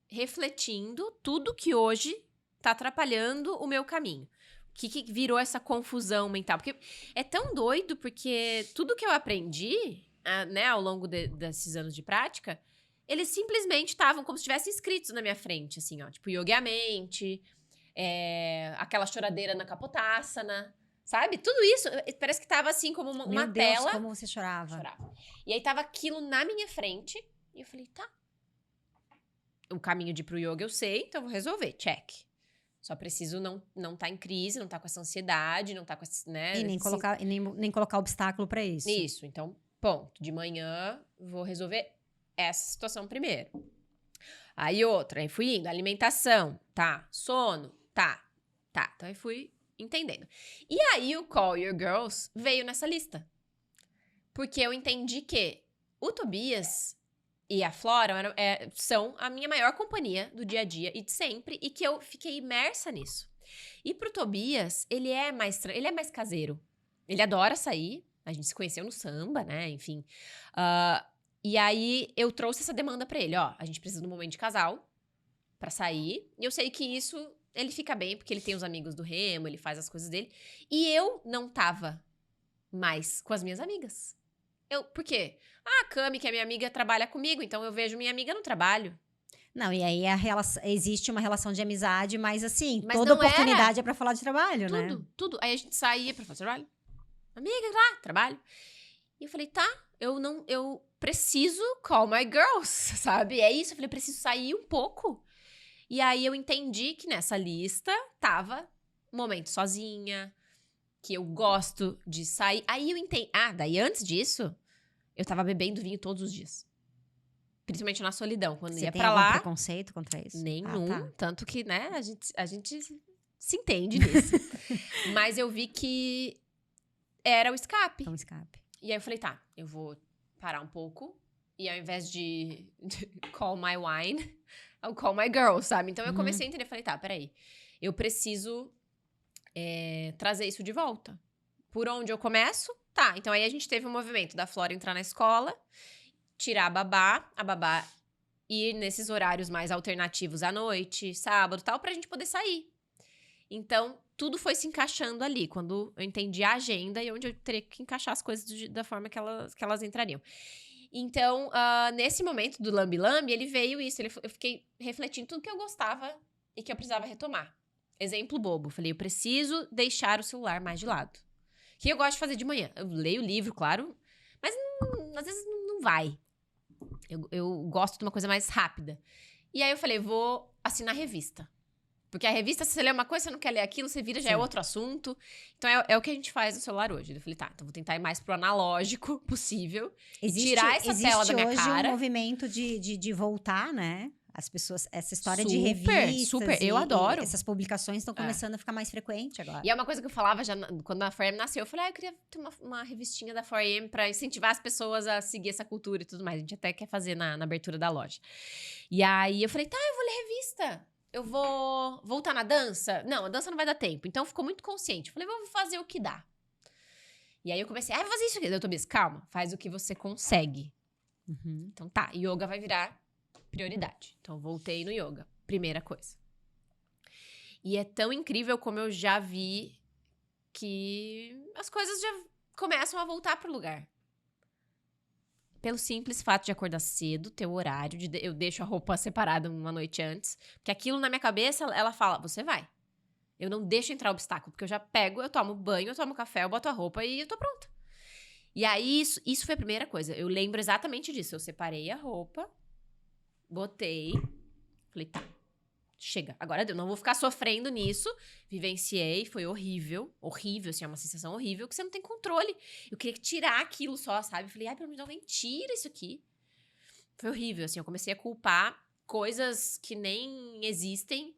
refletindo tudo que hoje tá atrapalhando o meu caminho. que virou essa confusão mental? Porque é tão doido, porque tudo que eu aprendi, né, ao longo desses anos de prática, eles simplesmente estavam como se estivessem escritos na minha frente, assim, ó. Tipo, Yoga e a Mente, aquela choradeira na Kapotasana, sabe? Tudo isso, parece que tava assim como uma Meu Deus, tela. como você chorava. E aí tava aquilo na minha frente, e eu falei, tá. O caminho de ir pro yoga eu sei, então eu vou resolver, check. Só preciso não tá em crise, não tá com essa ansiedade, não tá com esse, né? E nem colocar obstáculo pra isso. Isso, então, ponto. De manhã, vou resolver essa situação primeiro. Aí outra, aí fui indo, alimentação, tá. Sono, tá. Então aí fui entendendo. E aí o Call Your Girls veio nessa lista. Porque eu entendi que o Tobias e a Flora são a minha maior companhia do dia a dia e de sempre, e que eu fiquei imersa nisso. E pro Tobias, ele é mais caseiro. Ele adora sair, a gente se conheceu no samba, né, enfim. E aí eu trouxe essa demanda pra ele, ó, a gente precisa de um momento de casal pra sair, e eu sei que isso, ele fica bem, porque ele tem os amigos do Remo, ele faz as coisas dele, e eu não tava mais com as minhas amigas. Por quê? A Cami, que é minha amiga, trabalha comigo, então eu vejo minha amiga no trabalho. Não, e aí existe uma relação de amizade, mas assim, Mas toda não oportunidade é pra falar de trabalho, né? Tudo. Aí a gente saía pra fazer trabalho. Amiga, lá, trabalho. E eu falei, tá, eu preciso call my girls, sabe? É isso, eu falei, preciso sair um pouco. E aí eu entendi que nessa lista tava momento sozinha, que eu gosto de sair. Aí eu entendi. Daí antes disso, eu tava bebendo vinho todos os dias. Principalmente na solidão, quando ia pra lá. Você tem algum preconceito contra isso? Nenhum. Tá. Tanto que, né, a gente se entende nisso. Mas eu vi que era o escape. É um escape. E aí eu falei, tá, eu vou parar um pouco. E ao invés de call my wine, I'll call my girl, sabe? Então eu comecei a entender, falei, tá, peraí. Eu preciso trazer isso de volta. Por onde eu começo? Tá, então aí a gente teve um movimento da Flora entrar na escola, tirar a babá ir nesses horários mais alternativos à noite, sábado, tal, pra gente poder sair. Então, tudo foi se encaixando ali, quando eu entendi a agenda e onde eu teria que encaixar as coisas da forma que elas entrariam. Então, nesse momento do Lambi Lambi, ele veio isso, eu fiquei refletindo tudo que eu gostava e que eu precisava retomar. Exemplo bobo, falei, eu preciso deixar o celular mais de lado. O que eu gosto de fazer de manhã? Eu leio o livro, claro, mas às vezes não vai. Eu gosto de uma coisa mais rápida. E aí eu falei, vou assinar revista. Porque a revista, se você lê uma coisa, você não quer ler aquilo, você vira, já é outro assunto. Então é o que a gente faz no celular hoje. Eu falei, tá, então vou tentar ir mais pro analógico possível. Tirar essa tela da minha cara. Existe hoje um movimento de voltar, né? As pessoas, essa história de revistas. Super, eu adoro. Essas publicações estão começando a ficar mais frequente agora. E é uma coisa que eu falava já quando a 4AM nasceu. Eu falei, eu queria ter uma revistinha da 4AM pra incentivar as pessoas a seguir essa cultura e tudo mais. A gente até quer fazer na abertura da loja. E aí eu falei, tá, eu vou ler revista. Eu vou voltar na dança. Não, a dança não vai dar tempo. Então ficou muito consciente. Eu falei, vou fazer o que dá. E aí eu comecei, vou fazer isso aqui. Eu tô mesmo, calma, faz o que você consegue. Então tá, yoga vai virar prioridade. Então, voltei no yoga. Primeira coisa. E é tão incrível como eu já vi que as coisas já começam a voltar pro lugar. Pelo simples fato de acordar cedo, ter o horário, eu deixo a roupa separada uma noite antes. Porque aquilo na minha cabeça, ela fala, você vai. Eu não deixo entrar obstáculo, porque eu já pego, eu tomo banho, eu tomo café, eu boto a roupa e eu tô pronta. E aí, isso foi a primeira coisa. Eu lembro exatamente disso. Eu separei a roupa, botei, falei, tá, chega, agora deu, não vou ficar sofrendo nisso, vivenciei, foi horrível, assim, é uma sensação horrível, que você não tem controle, eu queria tirar aquilo só, sabe, falei, pelo menos alguém tira isso aqui, foi horrível, assim, eu comecei a culpar coisas que nem existem,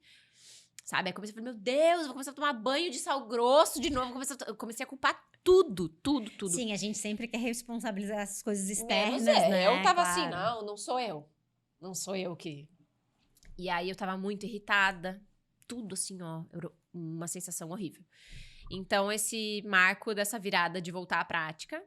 sabe, aí comecei a falar, meu Deus, eu vou começar a tomar banho de sal grosso de novo, eu comecei a culpar tudo. Sim, a gente sempre quer responsabilizar essas coisas externas, né? né? Eu tava assim, não sou eu. Não sou eu que... E aí eu tava muito irritada. Tudo assim, ó. Uma sensação horrível. Então, esse marco dessa virada de voltar à prática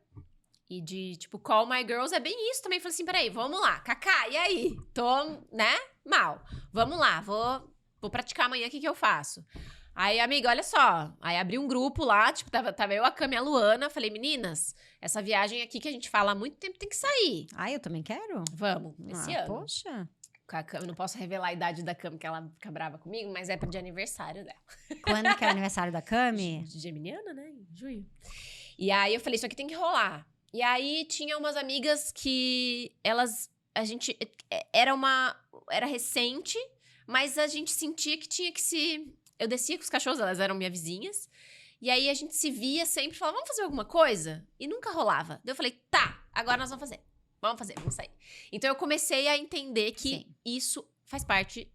e de, tipo, call my girls é bem isso também. Falei assim, peraí, vamos lá. Cacá, e aí? Tô, né? Mal. Vamos lá, vou praticar amanhã, o que eu faço? Aí, amiga, olha só. Aí abri um grupo lá, tipo, tava eu, a Cami e a Luana. Falei, meninas, essa viagem aqui que a gente fala há muito tempo tem que sair. Ah, eu também quero? Vamos, esse ano. Poxa. Com a Cami, não posso revelar a idade da Cami, que ela fica brava comigo, mas é de aniversário dela. Quando que é o aniversário da Cami? De Geminiana, né? Em junho. E aí eu falei, isso aqui tem que rolar. E aí tinha umas amigas que era recente, mas a gente sentia que tinha que se... Eu descia com os cachorros, elas eram minhas vizinhas. E aí a gente se via sempre e falava, vamos fazer alguma coisa? E nunca rolava. Daí eu falei, tá, agora nós vamos fazer. Vamos sair. Então eu comecei a entender que isso faz parte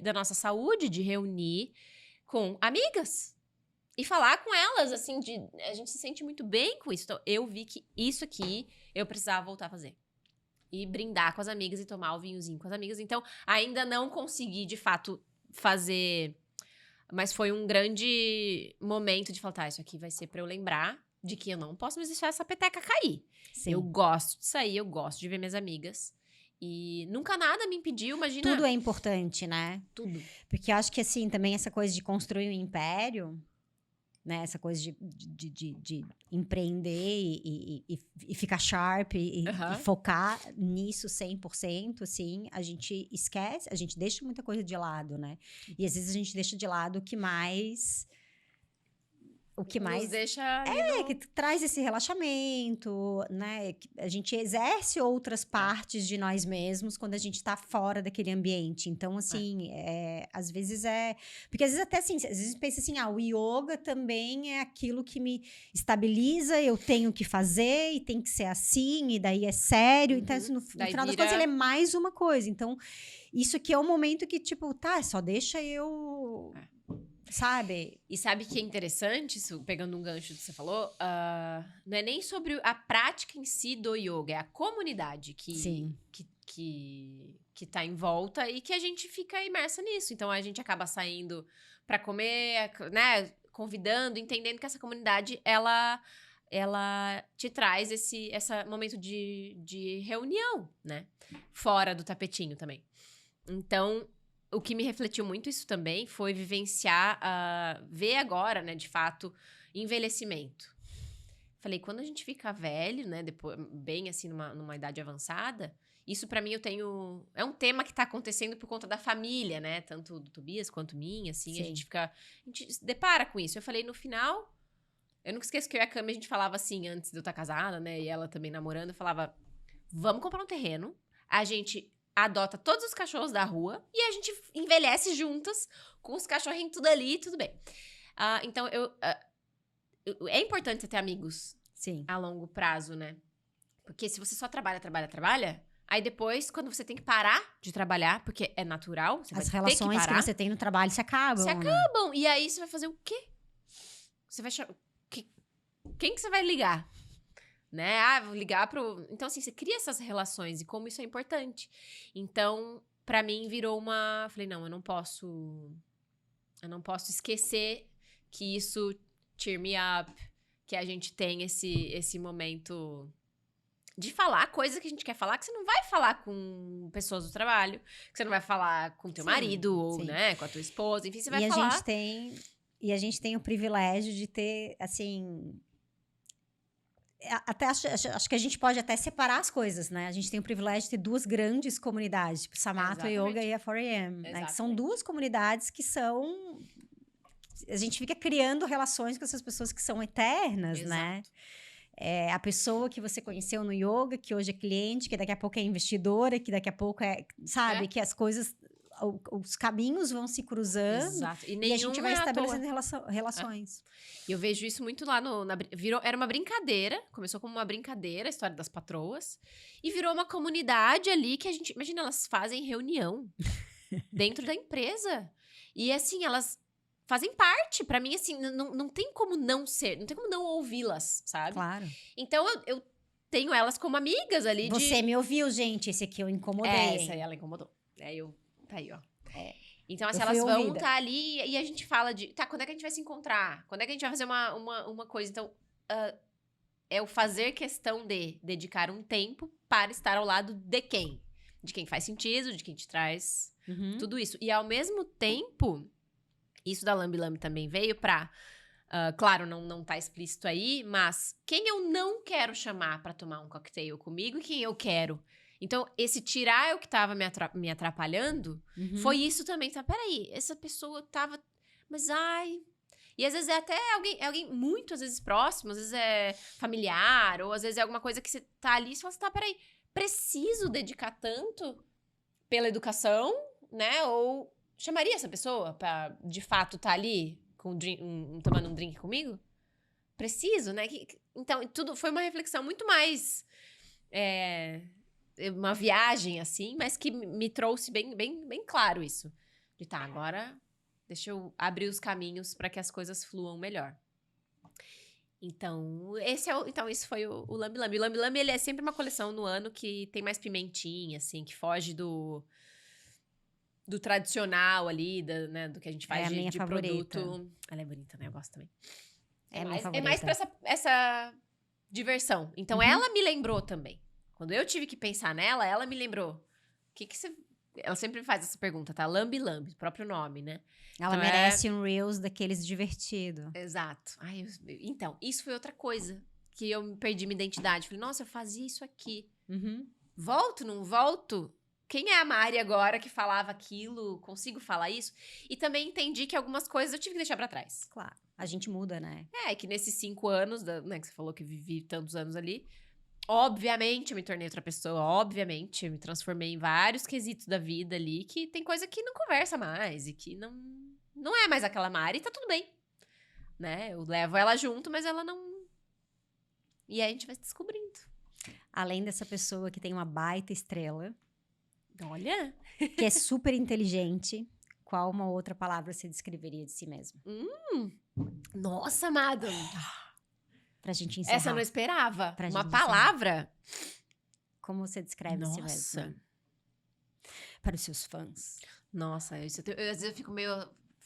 da nossa saúde, de reunir com amigas. E falar com elas, assim, a gente se sente muito bem com isso. Então eu vi que isso aqui eu precisava voltar a fazer. E brindar com as amigas e tomar o vinhozinho com as amigas. Então ainda não consegui, de fato, fazer... Mas foi um grande momento de falar, tá, isso aqui vai ser pra eu lembrar de que eu não posso mais deixar essa peteca cair. Sim. Eu gosto de sair, eu gosto de ver minhas amigas. E nunca nada me impediu, imagina... Tudo é importante, né? Tudo. Porque eu acho que, assim, também essa coisa de construir um império, né? Essa coisa de empreender e ficar sharp e focar nisso 100%, assim, a gente esquece, a gente deixa muita coisa de lado, né? E às vezes a gente deixa de lado o que mais Nos deixa que traz esse relaxamento, né? A gente exerce outras partes de nós mesmos quando a gente tá fora daquele ambiente. Então, assim, às vezes porque às vezes até assim, às vezes pensa assim, o yoga também é aquilo que me estabiliza, eu tenho que fazer e tem que ser assim, e daí é sério. Então, assim, no final das contas, ele é mais uma coisa. Então, isso aqui é um momento que, tipo, tá, só deixa eu... Sabe? E sabe que é interessante, isso, pegando um gancho do que você falou, não é nem sobre a prática em si do yoga, é a comunidade que tá em volta e que a gente fica imersa nisso. Então a gente acaba saindo pra comer, né? Convidando, entendendo que essa comunidade ela te traz esse momento de reunião, né? Fora do tapetinho também. Então, o que me refletiu muito isso também foi vivenciar, ver agora, né, de fato, envelhecimento. Falei, quando a gente fica velho, né, depois, bem assim, numa idade avançada, isso pra mim é um tema que tá acontecendo por conta da família, né, tanto do Tobias quanto minha, assim, a gente se depara com isso. Eu falei, no final, eu nunca esqueço que eu e a Cami, a gente falava assim, antes de eu estar casada, né, e ela também namorando, eu falava, vamos comprar um terreno, a gente adota todos os cachorros da rua e a gente envelhece juntas com os cachorrinhos tudo ali, tudo bem. Então, é importante você ter amigos a longo prazo, né? Porque se você só trabalha, aí depois, quando você tem que parar de trabalhar, porque é natural, você as vai relações ter que parar, você tem no trabalho se acabam. E aí você vai fazer o quê? Você vai chamar... Quem que você vai ligar? Né? Vou ligar pro... Então, assim, você cria essas relações e como isso é importante. Então, pra mim, virou uma... Falei, não, eu não posso esquecer que isso cheer me up, que a gente tem esse momento de falar coisas que a gente quer falar, que você não vai falar com pessoas do trabalho, que você não vai falar com teu marido, ou, né, com a tua esposa, enfim, você vai falar... E a gente tem o privilégio de ter, assim... Até acho que a gente pode até separar as coisas, né? A gente tem o privilégio de ter duas grandes comunidades, tipo Samatha Yoga e a 4AM, né? Que são duas comunidades que são... A gente fica criando relações com essas pessoas que são eternas, né? A pessoa que você conheceu no yoga, que hoje é cliente, que daqui a pouco é investidora, que daqui a pouco sabe, que as coisas... Os caminhos vão se cruzando e a gente vai estabelecendo relações. Eu vejo isso muito lá era uma brincadeira, começou como uma brincadeira, a história das patroas, e virou uma comunidade ali que a gente... Imagina, elas fazem reunião dentro da empresa. E assim, elas fazem parte. Pra mim, assim, não tem como não ser, não tem como não ouvi-las, sabe? Claro. Então, eu tenho elas como amigas ali. Você me ouviu, gente, esse aqui eu incomodei. Essa aí ela incomodou. Tá aí, ó. Então, assim, elas vão estar ali e a gente fala de... Tá, quando é que a gente vai se encontrar? Quando é que a gente vai fazer uma coisa? Então, é o fazer questão de dedicar um tempo para estar ao lado de quem? De quem faz sentido, de quem te traz tudo isso. E, ao mesmo tempo, Isso da Lambi Lambi também veio pra... claro, não tá explícito aí, mas quem eu não quero chamar pra tomar um cocktail comigo e quem eu quero. Então, esse tirar é o que tava me atrapalhando, foi isso também. Tá, peraí, essa pessoa tava... Mas, ai... E às vezes é até alguém muito, às vezes, próximo, às vezes é familiar, ou às vezes é alguma coisa que você tá ali e você fala assim, tá, peraí, preciso dedicar tanto pela educação, né? Ou chamaria essa pessoa pra, de fato, tá ali tomando um drink comigo? Preciso, né? Então, tudo foi uma reflexão muito mais... uma viagem, assim, mas que me trouxe bem claro isso. De tá, agora... Deixa eu abrir os caminhos para que as coisas fluam melhor. Então, isso foi o Lambi Lambi. O Lambi Lambi, ele é sempre uma coleção no ano que tem mais pimentinha, assim, que foge do tradicional ali, né, do que a gente faz de produto. Ela é bonita, né? Eu gosto também. É mais pra essa diversão. Então, ela me lembrou também. Quando eu tive que pensar nela, ela me lembrou. O que você... Ela sempre faz essa pergunta, tá? Lambi Lambi, próprio nome, né? Ela então merece um Reels daqueles divertido. Exato. Então, isso foi outra coisa que eu perdi minha identidade. Falei, nossa, eu fazia isso aqui. Volto, não volto? Quem é a Mari agora que falava aquilo? Consigo falar isso? E também entendi que algumas coisas eu tive que deixar pra trás. Claro, a gente muda, né? Que nesses 5 anos, né, que você falou que vivi tantos anos ali... Obviamente, eu me tornei outra pessoa. Obviamente, eu me transformei em vários quesitos da vida ali. Que tem coisa que não conversa mais. E que não é mais aquela Mari. E tá tudo bem. Né? Eu levo ela junto, mas ela não... E aí a gente vai se descobrindo. Além dessa pessoa que tem uma baita estrela. Olha! Que é super inteligente. Qual uma outra palavra você descreveria de si mesma? Nossa, amada! Pra gente encerrar. Essa eu não esperava. Uma palavra. Como você descreve si mesma? Para os seus fãs. Nossa, às vezes eu fico meio...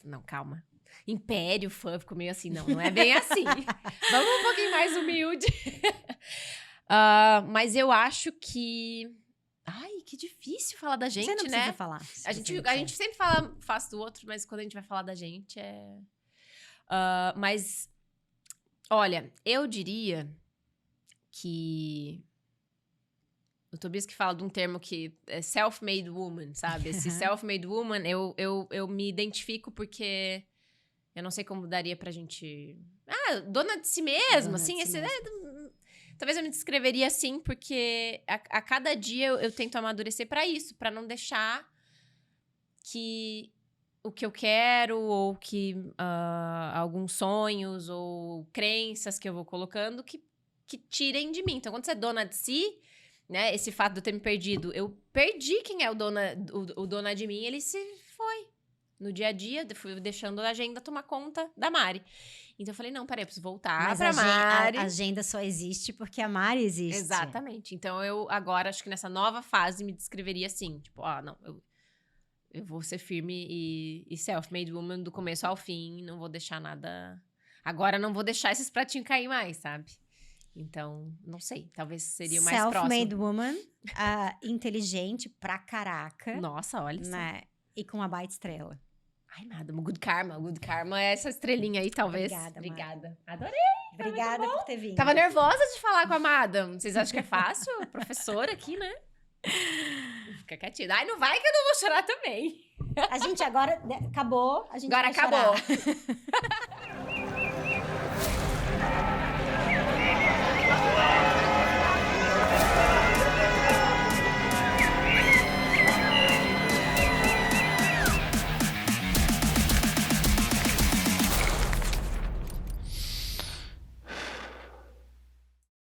Não, calma. Império, fã, fico meio assim. Não é bem assim. Vamos um pouquinho mais humilde. Mas eu acho que... Ai, que difícil falar da gente, né? Você não precisa falar. A gente sempre fala fácil do outro, mas quando a gente vai falar da gente é... mas... Olha, eu diria que... O Tobias que fala de um termo que é self-made woman, sabe? Esse self-made woman, eu me identifico porque... Eu não sei como daria pra gente... dona de si mesma, assim. Talvez eu me descreveria assim, porque a cada dia eu tento amadurecer pra isso. Pra não deixar que... o que eu quero, ou que alguns sonhos ou crenças que eu vou colocando que tirem de mim. Então, quando você é dona de si, né, esse fato de eu ter me perdido, eu perdi quem é o dona de mim, ele se foi. No dia a dia, fui deixando a agenda tomar conta da Mari. Então, eu falei, não, peraí, eu preciso voltar pra Mari. A agenda só existe porque a Mari existe. Exatamente. Então, eu agora, acho que nessa nova fase, me descreveria assim, tipo, não, eu vou ser firme e self-made woman do começo ao fim. Não vou deixar nada... Agora não vou deixar esses pratinhos cair mais, sabe? Então, não sei. Talvez seria o mais próximo. Self-made woman, inteligente pra caraca. Nossa, olha isso. Né? E com uma baita estrela. Ai, nada. Good karma. Good karma é essa estrelinha aí, talvez. Obrigada. Adorei. Obrigada por ter vindo. Tava nervosa de falar com a Madam. Vocês acham que é fácil? Professora aqui, né? Fica quietinha. Ai, não vai que eu não vou chorar também. A gente agora acabou. A gente agora vai acabou. chorar.